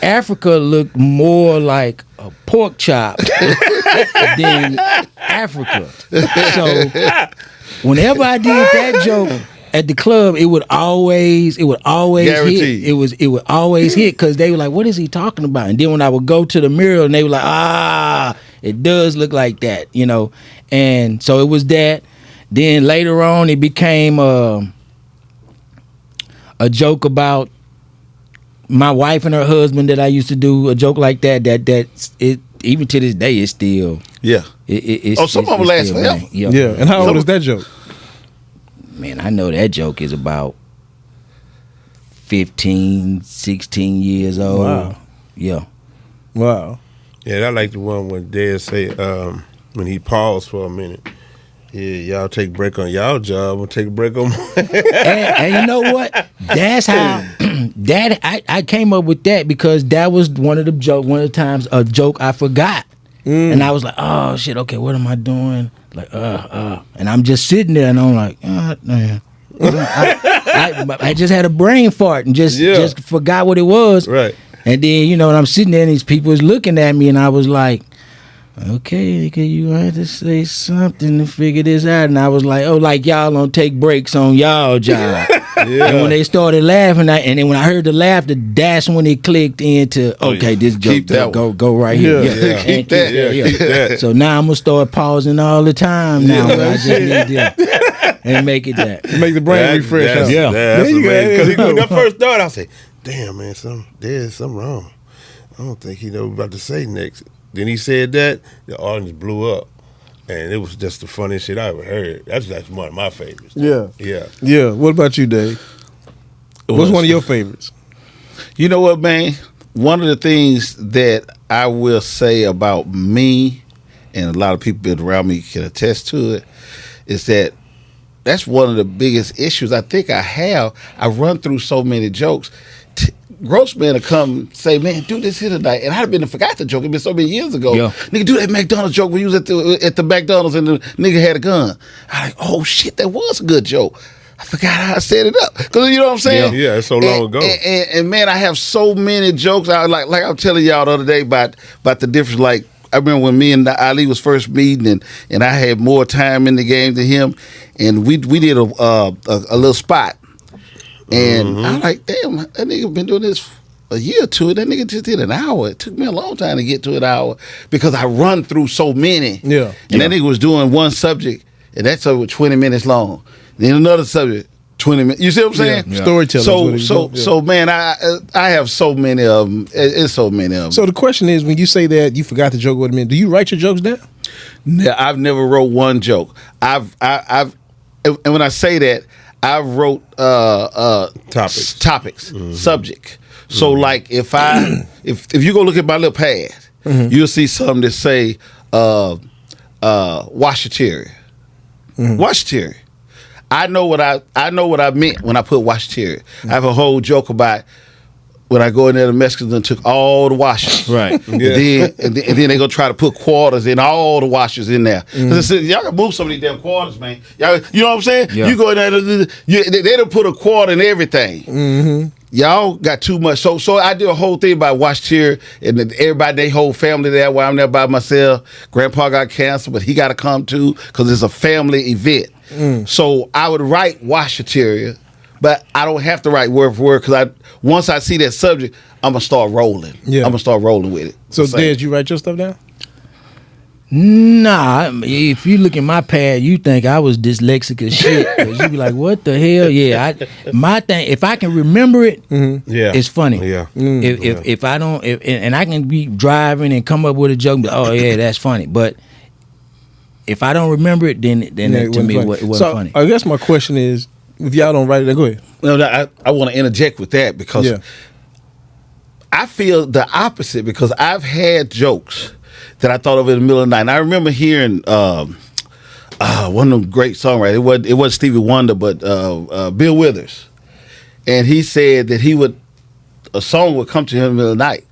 Africa looked more like a pork chop than Africa. So whenever I did that joke at the club, it would always Guaranteed. hit. It would always hit, because they were like, what is he talking about? And then when I would go to the mural, and they were like, it does look like that, And so it was that. Then later on, it became a joke about my wife and her husband that I used to do, a joke like that. It even to this day, it's still some of them last forever. Yeah. And how old is that joke? Man, I know that joke is about 15, 16 years old. Wow. Yeah. Wow. Yeah, I like the one when Deez say, when he paused for a minute, y'all take a break on y'all job, I'll take a break on mine. and you know what? That's how I came up with that, because that was one of the times a joke I forgot. And I was like, oh shit, okay, what am I doing? Like, and I'm just sitting there, and I'm like, man. I just had a brain fart and just forgot what it was. Right. And then, and I'm sitting there, and these people was looking at me, and I was like, okay, you have to say something to figure this out. And I was like, like y'all don't take breaks on y'all job. And when they started laughing, and then when I heard the laughter, that's when it clicked into, okay, this joke go right here. Yeah. Keep that. So now I'm gonna start pausing all the time now. I just need to and make it that. Make the brain refresh. That's There you go. Because when I first started, I say, damn, man, there's something wrong. I don't think he know what about to say next. Then he said that, the audience blew up. And it was just the funniest shit I ever heard. That's one of my favorites. Yeah. What about you, Dave? What's one of your favorites? You know what, man? One of the things that I will say about me, and a lot of people around me can attest to it, is that that's one of the biggest issues I think I have. I run through so many jokes. Gross man will come say, man, do this here tonight. And I'd have been forgot the joke. It's been so many years ago. Yeah. Nigga, do that McDonald's joke when you was at the McDonald's and the nigga had a gun. I'm like, oh shit, that was a good joke. I forgot how I set it up. Because you know what I'm saying? Yeah, it's so long ago. And man, I have so many jokes. Like I'm telling y'all the other day about the difference. Like, I remember when me and Ali was first meeting, and I had more time in the game than him, and we did a little spot. And I'm like, damn, that nigga been doing this a year or two. That nigga just did an hour. It took me a long time to get to an hour because I run through so many. Yeah. And that nigga was doing one subject, and that subject was 20 minutes long. Then another subject, 20 minutes. You see what I'm saying? Yeah. Storytelling. So man, I have so many of them. It's so many of them. So the question is, when you say that you forgot the joke, what it meant, do you write your jokes down? No, I've never wrote one joke. I've and when I say that, I wrote topics, subject. So like if you go look at my little pad, you'll see something that say washateria. Washateria. I know what I meant when I put washateria. I have a whole joke about when I go in there, the Mexicans done took all the washers. Right. And then they gonna try to put quarters in all the washers in there. I said, y'all can move some of these damn quarters, man. Y'all, you know what I'm saying? Yeah. You go in there, they done put a quarter in everything. Y'all got too much. So I did a whole thing about washateria, and then everybody, they whole family there while I'm there by myself. Grandpa got cancer, but he got to come too because it's a family event. So I would write washateria, but I don't have to write word for word because once I see that subject, I'm gonna start rolling. Yeah. I'm gonna start rolling with it. So Deez, you write your stuff down? Nah, if you look at my pad, you think I was dyslexic as shit. 'Cause you be like, what the hell? Yeah, my thing, if I can remember it, it's funny. Yeah. If I don't, and I can be driving and come up with a joke, but, oh yeah, that's funny. But if I don't remember it, then it, to me, it wasn't funny. I guess my question is, if y'all don't write it, then go ahead. No, I want to interject with that because I feel the opposite because I've had jokes that I thought of in the middle of the night. And I remember hearing one of them great songwriters. It wasn't Stevie Wonder, but Bill Withers, and he said that a song would come to him in the middle of the night.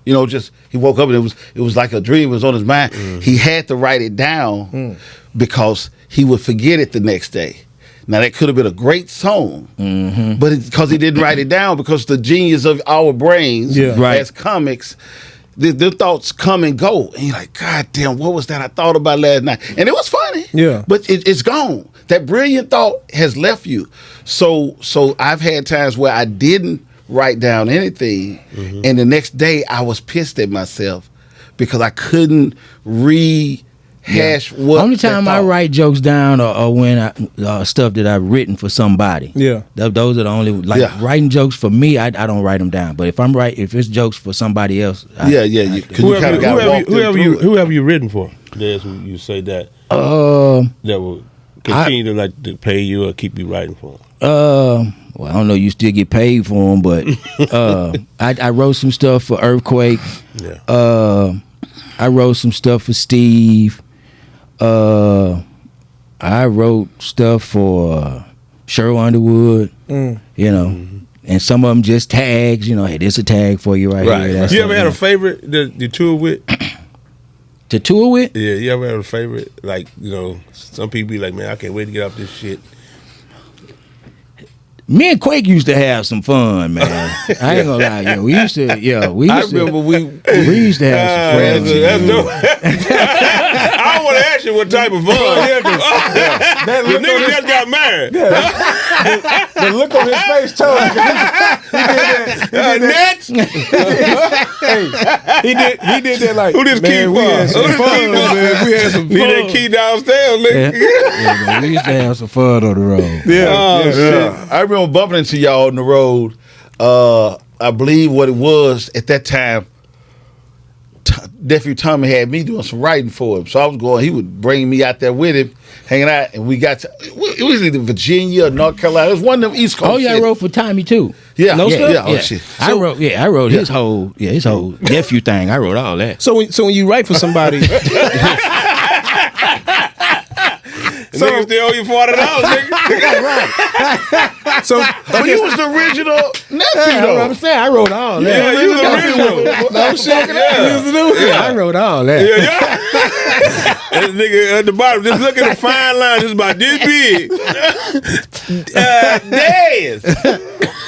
You know, just he woke up and it was like a dream was on his mind. He had to write it down because he would forget it the next day. Now that could have been a great song, but because he didn't write it down, because the genius of our brains as comics, the thoughts come and go, and you're like, God damn, what was that I thought about last night? And it was funny, but it's gone. That brilliant thought has left you. So I've had times where I didn't write down anything, and the next day I was pissed at myself because I couldn't rehash what. Only time I write jokes down or when I stuff that I've written for somebody. Yeah, those are the only writing jokes for me. I don't write them down. But if it's jokes for somebody else, whoever you written for, Deez, you say that that will continue to pay you or keep you writing for them. Well, I don't know. You still get paid for them, but I wrote some stuff for Earthquake. Yeah. I wrote some stuff for Steve. I wrote stuff for Cheryl Underwood. You know, and some of them just tags. You know, hey, this a tag for you right here. You ever had a favorite that you tour with? To tour with? Yeah, you ever had a favorite? Like, you know, some people be like, man, I can't wait to get off this shit. Me and Quake used to have some fun, man. I ain't gonna lie, I used to we used to have some fun. That's dope. I don't want to ask you what type of fun. The nigga just got married. The look on his face told me. Nets? He did that like, who this key man, we had some fun, man. We had some fun. Need that key downstairs, nigga. We used to have some fun on the road. Yeah. I remember bumping into y'all on the road. I believe what it was at that time, nephew Tommy had me doing some writing for him. So I was going, he would bring me out there with him, hanging out, and it was either Virginia or North Carolina. It was one of them East Coast. Oh yeah, I wrote for Tommy too. Yeah. Oh shit. I wrote his whole nephew thing. I wrote all that. So when you write for somebody, Niggas still owe you $40, nigga. Right. So but you was the original nephew, though. I'm saying I wrote all that. Yeah, you the original. no shit. Yeah, I wrote all that. Yeah. This nigga at the bottom, just look at the fine line. It's about this big. Deez.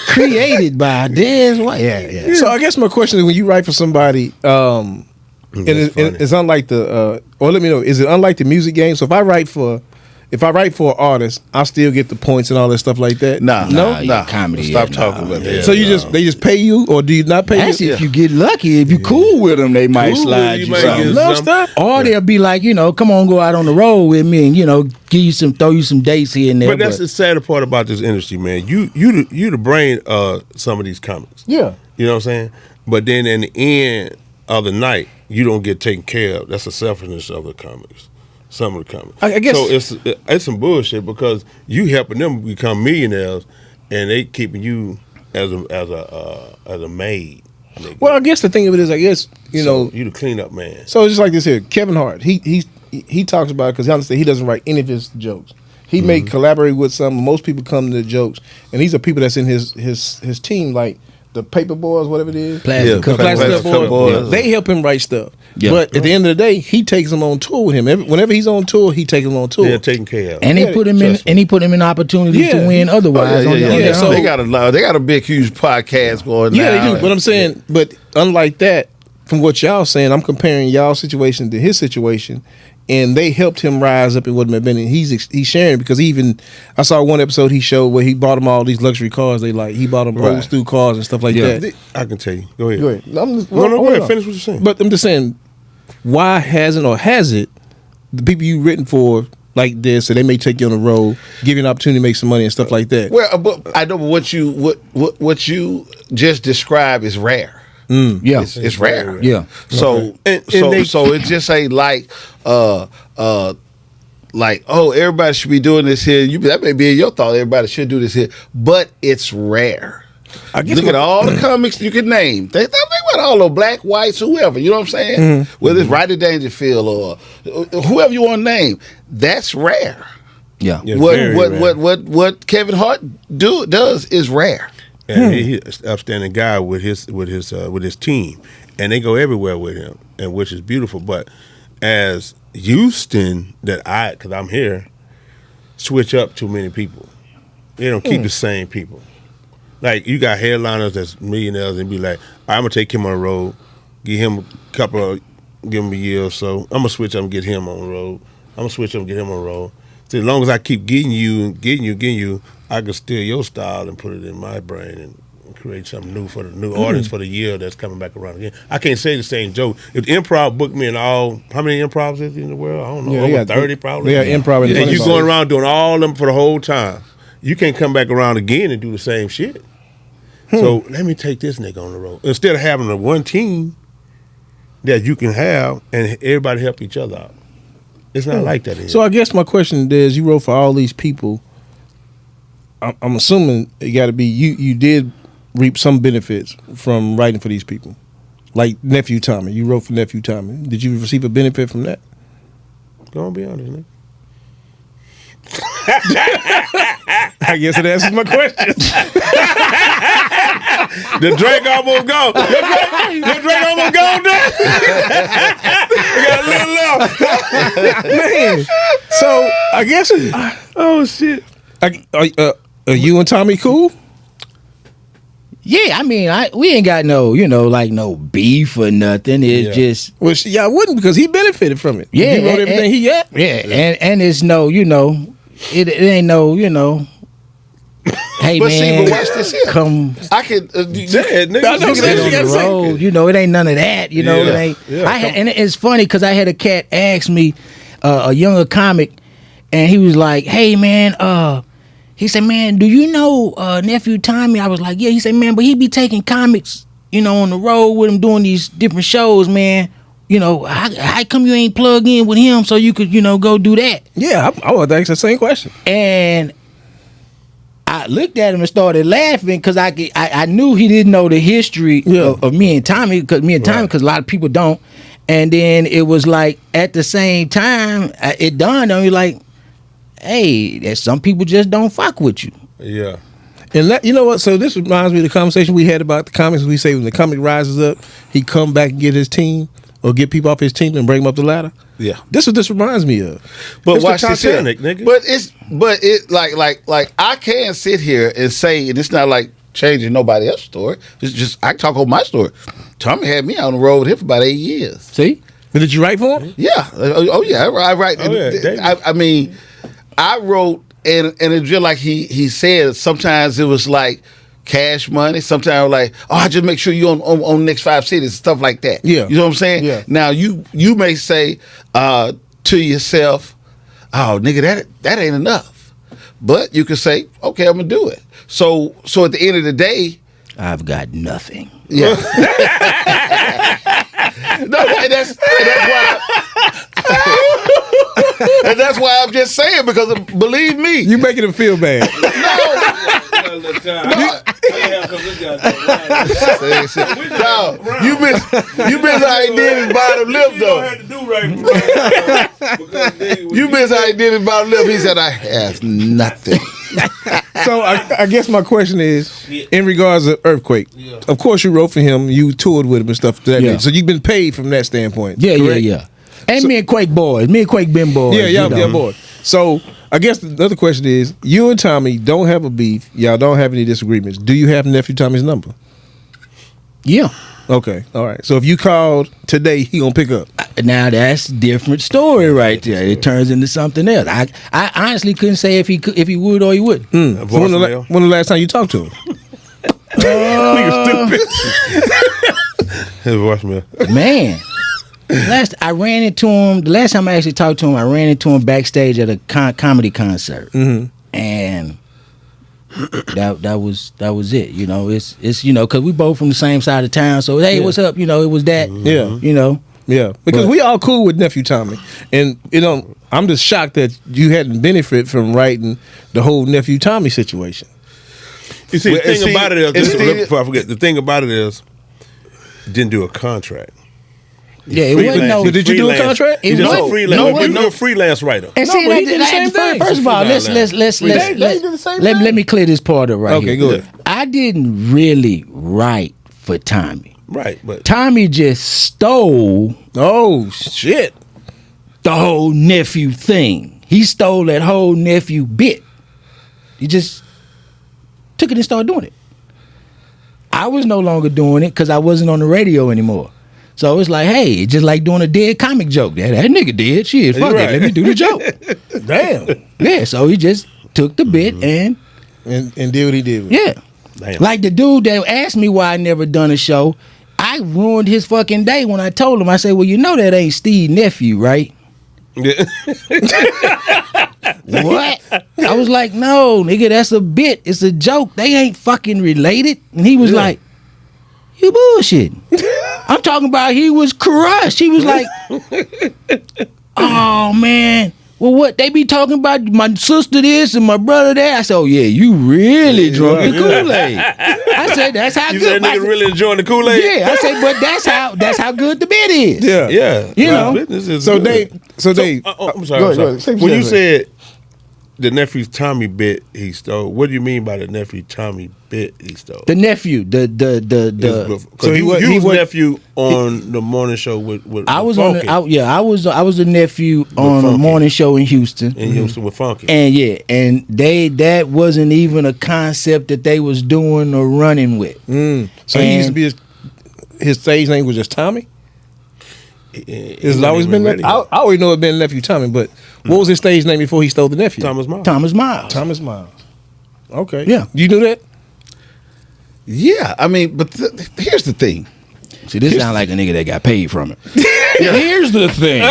Created by Deez White. Yeah. So I guess my question is, when you write for somebody, and it's unlike the, or let me know, is it unlike the music game? So if I write for, if I write for an artist, I still get the points and all that stuff like that. Nah. Comedy. Stop talking about that. So they just pay you, or do you not pay That's you? if you get lucky. If you cool with them, they might slide you might something. get Love something. stuff. Or they'll be like, come on, go out on the road with me, and throw you some dates here and there. But that's the sad part about this industry, man. You the brain of some of these comics. Yeah. You know what I'm saying? But then in the end of the night, you don't get taken care of. That's the selfishness of the comics. Some of the comics. I guess so. It's some bullshit because you helping them become millionaires, and they keeping you as a maid. Nigga. Well, I guess the thing of it is, I guess you know, you the cleanup man. So it's just like this here. Kevin Hart, he talks about it because he understands he doesn't write any of his jokes. He may collaborate with some. Most people come to the jokes, and these are people that's in his team, like the paper boys, whatever it is. Plastic Cup Plastic Cup boys. Boys. They help him write stuff. Yeah. But at the end of the day, he takes them on tour with him. Whenever he's on tour, he takes them on tour. They're taken care of. and he put him in, trust me. and he put him in opportunities Yeah. to win. Otherwise, on their So- own. They got a big, huge podcast going Yeah, now. they do. But I'm saying, but unlike that, from what y'all saying, I'm comparing y'all situation to his situation, and they helped him rise up in what have been. And he's sharing it because I saw one episode he showed where he bought them all these luxury cars. He bought them Right. old school cars and stuff like that. I can tell you. Go ahead. Go ahead. No, go ahead. Finish what you're saying. But I'm just saying, why hasn't or has it the people you've written for like this, so they may take you on the road, give you an opportunity to make some money and stuff like that? Well, but I know what you just described is rare. Yeah. It's rare. Yeah. So And so it just ain't like everybody should be doing this here. That may be in your thought. Everybody should do this here, but it's rare. I guess Look at all the comics you can name. They went all the black, whites, whoever. You know what I'm saying? Mm-hmm. Whether it's Rodney Dangerfield or whoever you want to name, that's rare. Yeah. Yeah. Very rare. What Kevin Hart does is rare. And he's an upstanding guy with his team, and they go everywhere with him, and which is beautiful. But as Houston, because I'm here, switch up too many people. They don't keep the same people. Like you got headliners that's millionaires and be like, I'm gonna take him on the road, give him a year or so. I'm gonna switch up and get him on the road. I'm gonna switch up and get him on the road. So as long as I keep getting you, I can steal your style and put it in my brain and create something new for the new audience for the year that's coming back around again. I can't say the same joke. If the improv booked me in how many improvs is in the world? I don't know, over 30 probably. Yeah, improv. And And you going around doing all of them for the whole time. You can't come back around again and do the same shit. So let me take this nigga on the road. Instead of having a one team that you can have and everybody help each other out. It's not like that anymore. So I guess my question is, you wrote for all these people. I'm assuming it got to be you did reap some benefits from writing for these people, like Nephew Tommy. You wrote for Nephew Tommy. Did you receive a benefit from that? Go on, be honest, nigga. I guess it answers my question. The drink almost gone. The drink almost gone, dude. We got a little left. Man, so I guess. Oh, shit. Are you and Tommy cool? Yeah, I mean, we ain't got no, no beef or nothing. It's just Well, I wouldn't because he benefited from it. Yeah, he wrote and- everything he got. and it's no, it ain't no, hey But man, see, but watch this here. come I could. Yeah, nigga. I know, Nigga, man. that You on shit- gotta the say- road. It ain't none of that. It ain't. Yeah, and it's funny because I had a cat ask me, a younger comic, and he was like, "Hey man, he said, man, do you know Nephew Tommy?" I was like, "Yeah." He said, "Man, but he be taking comics, on the road with him doing these different shows, man. How come you ain't plug in with him so you could, go do that?" Yeah, I would ask the same question. And I looked at him and started laughing because I knew he didn't know the history of me and Tommy, because a lot of people don't. And then it was like at the same time it dawned on me like, hey, that some people just don't fuck with you. Yeah. And you know what? So this reminds me of the conversation we had about the comics. We say when the comic rises up, he come back and get his team or get people off his team and bring them up the ladder. Yeah. This is what this reminds me of. But It's the watch this here. Titanic, nigga. But it like I can't sit here and say, and it's not like changing nobody else's story. It's just I talk on my story. Tommy had me on the road with him for about 8 years. See? But did you write for him? Yeah. Oh yeah. I write. Oh, yeah. I mean, I wrote, and it's just like he said, sometimes it was like cash money. Sometimes like, I just make sure you're on next 5 cities, stuff like that. Yeah. You know what I'm saying? Yeah. Now you may say to yourself, oh nigga, that ain't enough. But you can say, okay, I'm gonna do it. So at the end of the day, I've got nothing. yeah. No, that's why I'm just saying, because believe me, You making him feel bad. no, you miss how he did his bottom lip though. You miss how he did his bottom lip. He said, I have nothing. So I guess my question is, in regards to Earthquake, of course you wrote for him, you toured with him and stuff. Yeah. So you've been paid from that standpoint. Yeah, correct? yeah. And me and Quake boys. Me and Quake been boys. Yeah, you know. yeah, boy. So I guess the other question is, you and Tommy don't have a beef. Y'all don't have any disagreements. Do you have nephew Tommy's number? Yeah. Okay, all right. So if you called today, he gonna pick up. Now that's a different story right there. It turns into something else. I honestly couldn't say if he would or he wouldn't. So when the last time you talked to him? Nigga stupid. His voicemail. Man. I ran into him. The last time I actually talked to him, I ran into him backstage at a comedy concert, and that was it. You know, it's because we both from the same side of town. So hey, what's up? You know, it was that. Yeah. You know. Yeah, because we all cool with nephew Tommy, and I'm just shocked that you hadn't benefited from writing the whole nephew Tommy situation. You see, Well, the thing and about it and is, Steve- before I forget, the thing about it is, didn't do a contract. Yeah, it wasn't no. Did you do a contract? He It just wasn't. a freelance. No, but no. you're a freelance writer. And No, see, but he did the same thing. First of all, let's let me clear this part up right Okay, here. go ahead. I didn't really write for Tommy. Right, but Tommy just stole Oh shit! the whole nephew thing. He stole that whole nephew bit. He just took it and started doing it. I was no longer doing it because I wasn't on the radio anymore. So it's like, hey, it's just like doing a dead comic joke. That nigga did. Shit, fuck Right. it. Let me do the joke. Damn. Yeah, so he just took the bit and did what he did. With yeah. Damn. Like the dude that asked me why I never done a show, I ruined his fucking day when I told him. I said, well, you know that ain't Steve's nephew, right? What? I was like, no, nigga, that's a bit. It's a joke. They ain't fucking related. And he was like, you bullshitting. I'm talking about he was crushed. He was like, oh, man. Well, what? They be talking about my sister this and my brother that. I said, oh, yeah, you really drunk the Kool-Aid. I said, that's how you good. said nigga really enjoying the Kool-Aid? Yeah, I said, but that's how good the bit is. Yeah. Yeah. You know. Business is So good. Dave, I'm sorry. Go I'm ahead, go ahead. Say sorry. what When you you said. said the nephew's Tommy bit he stole, what do you mean by the nephew Tommy bit he stole? The nephew, the So he was was- nephew on the morning show with I was Funky. on the I was a nephew on the Funky. morning show in Houston. in Houston with Funky. And that wasn't even a concept that they was doing or running with. So he used to be his stage name was just Tommy. It's always been. I always know it been nephew Tommy, but what was his stage name before he stole the nephew? Thomas Miles. Thomas Miles. Thomas Miles. Okay. Yeah. You knew that? Yeah, I mean, but here's the thing. See, this sound like a nigga that got paid from it. Here's the thing.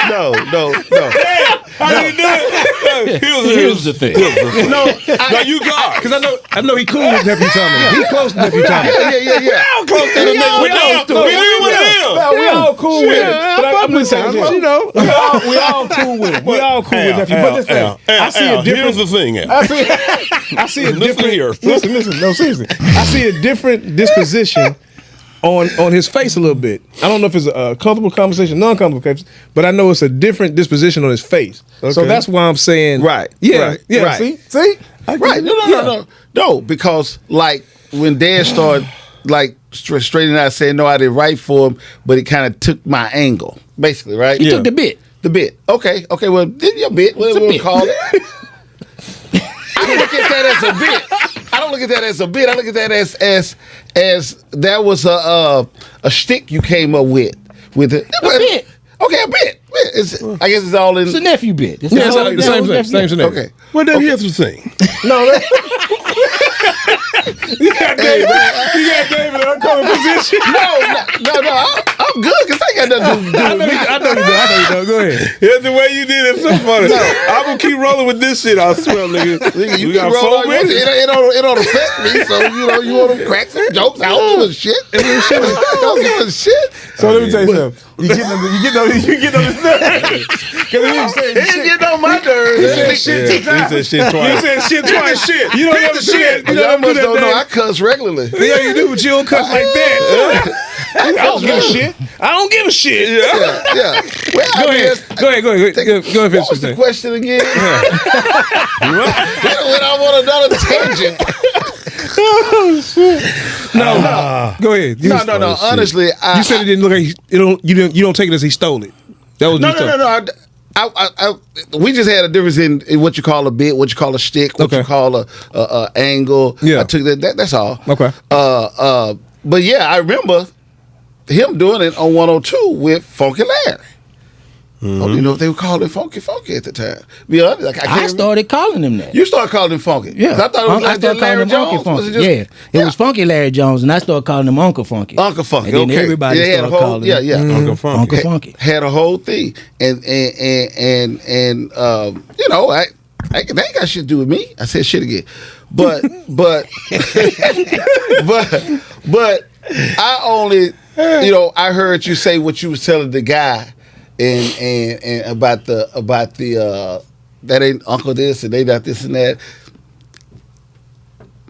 No. How you do it? Here's the thing. No, Now you got Because I know he cool with nephew Tommy. He close to nephew Tommy. yeah. close to the nigga. We all cool with him. But I'm just saying, you know, we all cool with him. We all cool with nephew. But this thing, I see a different. Here's the thing. I see a Listen different. here. Listen. No, seriously. I see a different disposition on his face a little bit. I don't know if it's a comfortable conversation, non-comfortable conversation, but I know it's a different disposition on his face. So Okay. that's why I'm saying, Right. Yeah, Right. yeah. Right. See. Right. No, because like when Dad started like straightening out saying no, I didn't write for him, but he kind of took my angle, basically, right? He took the bit. The bit. Okay, well, did your bit, whatever we'll call it. I don't look at that as a bit. I don't look at that as a bit. I look at that as that was a shtick you came up with it. A bit. Okay, a bit. I guess it's all in. It's a nephew bit. It's Yeah, a it's the same thing. Okay. Well, then here's the thing. No, You got David in an uncommon position. no. I'm good because I ain't got nothing to do with me. I know you do. Go ahead. Here's the way you did it. So funny. I'm gonna keep rolling with this shit. I swear, nigga. You We got can roll 4 out, minutes. it don't affect me, so you want to crack some jokes. I don't give a shit. I don't give a shit. So let me tell you something. You get on his nerves. Because he was saying He ain't shit. getting on my nerves. He said shit 2 times. He said shit twice. You said shit twice. Shit. You don't ever shit. You Y'all don't do must don't know I that. cuss regularly. Yeah, you do, but you don't cuss like that. I don't give a shit. I don't give a shit. Yeah. Well, Go ahead. Go ahead. Finish What was this the thing. question again? When I want another tangent. No. Go ahead. No. Honestly, You said it didn't look like you don't take it as he stole it. That was No. We just had a difference in what you call a bit, what you call a shtick, what you call a angle. Yeah. I took that. That's all. Okay. But yeah, I remember him doing it on 102 with Funky Larry. Mm-hmm. You know if they would call it Funky at the time. Be honest, like I started calling him that. You started calling him Funky. Yeah, 'Cause I thought it was I like started just Larry calling him Jones. Uncle Was Funky. it just- It was Funky Larry Jones, and I started calling him Uncle Funky. Uncle Funky. And then okay. everybody Yeah, started calling him. Yeah. Uncle Funky. Uncle Funky. Had a whole thing, and you know, I they ain't got shit to do with me. I said shit again, but I only, you know, I heard you say what you was telling the guy, and about the that ain't Uncle this and they not this and that.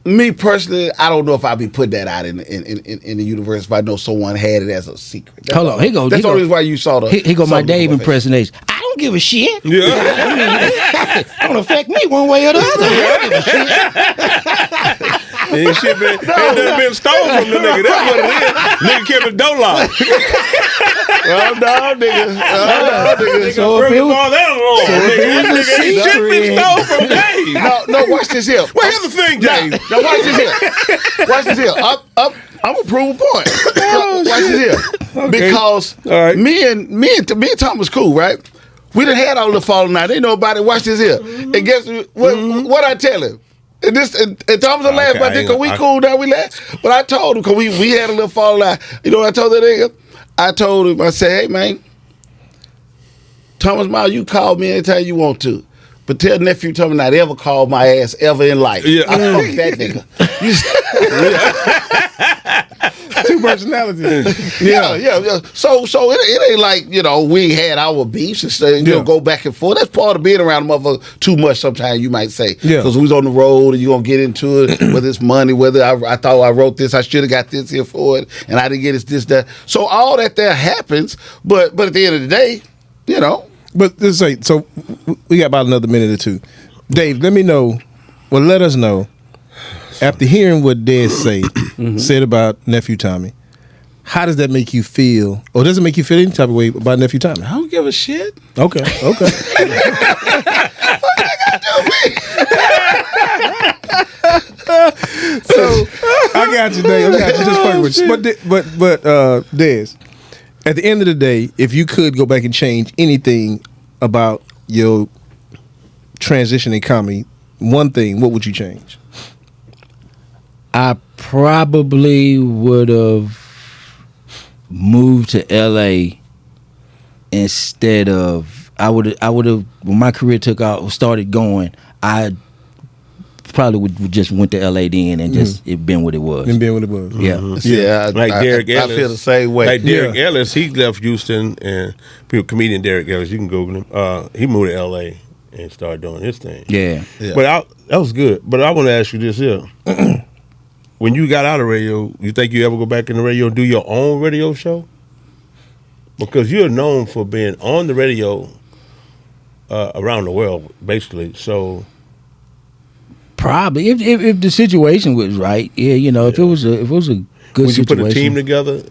Me personally, I don't know if I'd be putting that out in the universe if I know someone had it as a secret. That's Hold on, he go. That's the only reason why you saw the. He go my something Dave on my face. impersonation. I don't give a shit. Yeah. Don't affect me one way or the other. I don't give a shit. Ain't shit ain't nothing been stolen from the nigga. That's what it is. Nigga kept his door locked. Oh no, nigga. So if it was, all that along. it was a Shit been secret. stolen from Dave. No, watch this here. Well, here's the thing, Dave. Now watch this here. Watch this here. I'm gonna prove a point. Watch this here. Because All right. me and Tom was cool, right? We done had all the falling out. Ain't nobody. Watch this here. And guess what I tell him? And Tom was laughing about this because we cool now. We laugh. But I told him because we had a little falling out. You know what I told that nigga? I told him. I said, hey man, Thomas Miles, you call me anytime you want to. But tell nephew Tommy not ever call my ass ever in life. Yeah. I fuck that nigga. Two personalities. Yeah. So it ain't like, you know, we had our beefs and stuff, you know, go back and forth. That's part of being around a motherfucker too much sometimes, you might say. Yeah. Because we was on the road and you gonna get into it, whether it's money, whether I thought I wrote this, I should have got this here for it, and I didn't get it, this, that. So all that there happens, but at the end of the day, you know. But let's say, so we got about another minute or two. Dave, let us know, after hearing what Deez said about Nephew Tommy, how does that make you feel? Or does it make you feel any type of way about Nephew Tommy? I don't give a shit. Okay. So I got you, Dave. Just fucking with you. But Deez, at the end of the day, if you could go back and change anything about your transition in comedy, one thing, what would you change? I probably would have moved to LA instead of I would have when my career took out started going, I probably would just went to LA then and just it been what it was. And being what it was. Yeah. Yeah, Like Derek Ellis. I feel the same way. Like Derek Ellis, he left Houston, and comedian Derek Ellis, you can Google him. He moved to L.A. and started doing his thing. Yeah. But that was good. But I want to ask you this here. When you got out of radio, you think you ever go back in the radio and do your own radio show? Because you're known for being on the radio around the world, basically. So Probably if the situation was right, yeah, you know, if it was a good would you situation. put a team together?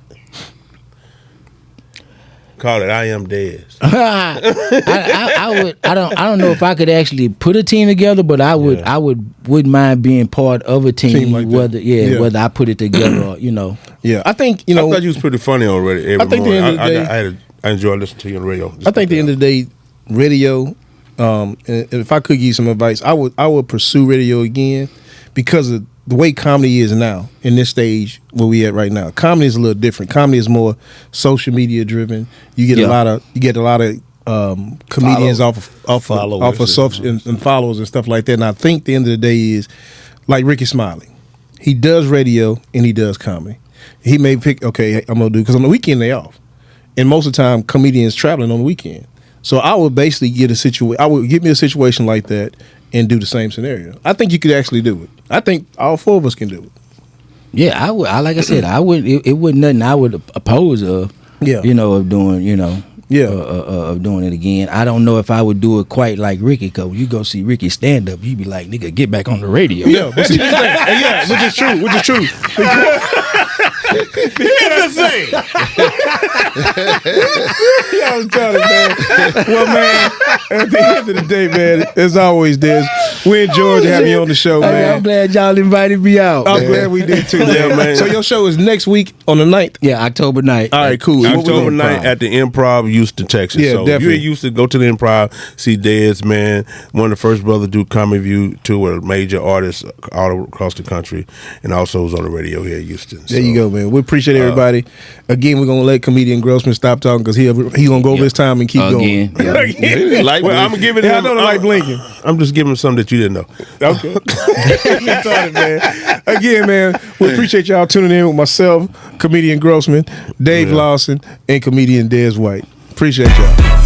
Call it I Am Deez. I would. I don't know if I could actually put a team together, but I would. Yeah. Wouldn't mind being part of a team, Like that. whether I put it together or, you know. Yeah, I think, you know. I thought you was pretty funny already. I think the end of the day, I had I enjoy listening to you on the radio. I think at the end of the day, radio. And if I could give you some advice, I would pursue radio again because of the way comedy is now in this stage where we at right now. Comedy is a little different. Comedy is more social media driven. You get a lot of comedians off of social and followers and stuff like that. And I think the end of the day is like Ricky Smiley. He does radio and he does comedy. He may pick, okay, I'm gonna do, because on the weekend they off, and most of the time comedians traveling on the weekend. So I would basically get me a situation like that and do the same scenario. I think you could actually do it. I think all four of us can do it. Yeah, I would. Like I said, I would. It wasn't nothing I would oppose of. Yeah. Of doing. Of doing it again. I don't know if I would do it quite like Ricky, because you go see Ricky stand up, you be like, nigga, get back on the radio. Yeah, but see, which is true. Here's the thing. I'm telling you, man. Well, man, at the end of the day, man, as always, Deez, we enjoyed having you on the show, man. Hey, I'm glad y'all invited me out. I'm glad we did too, man. So your show is next week on the 9th? Yeah, October 9th. All right, cool. October 9th at the Improv, Houston, Texas. Yeah, so definitely. if you're in Houston, go to the Improv, see Deez, man. One of the first brothers to do Comedy View tour with major artists all across the country, and also was on the radio here in Houston. There you go, man. We appreciate everybody. Again, we're gonna let comedian Grossman stop talking because he gonna go over his time and keep going. Like, well, I'm giving him. I know like blinking. I'm just giving him something that you didn't know. Okay. Started, man. Again, man, we appreciate y'all tuning in with myself, comedian Grossman, Dave Lawson, and comedian Deez White. Appreciate y'all.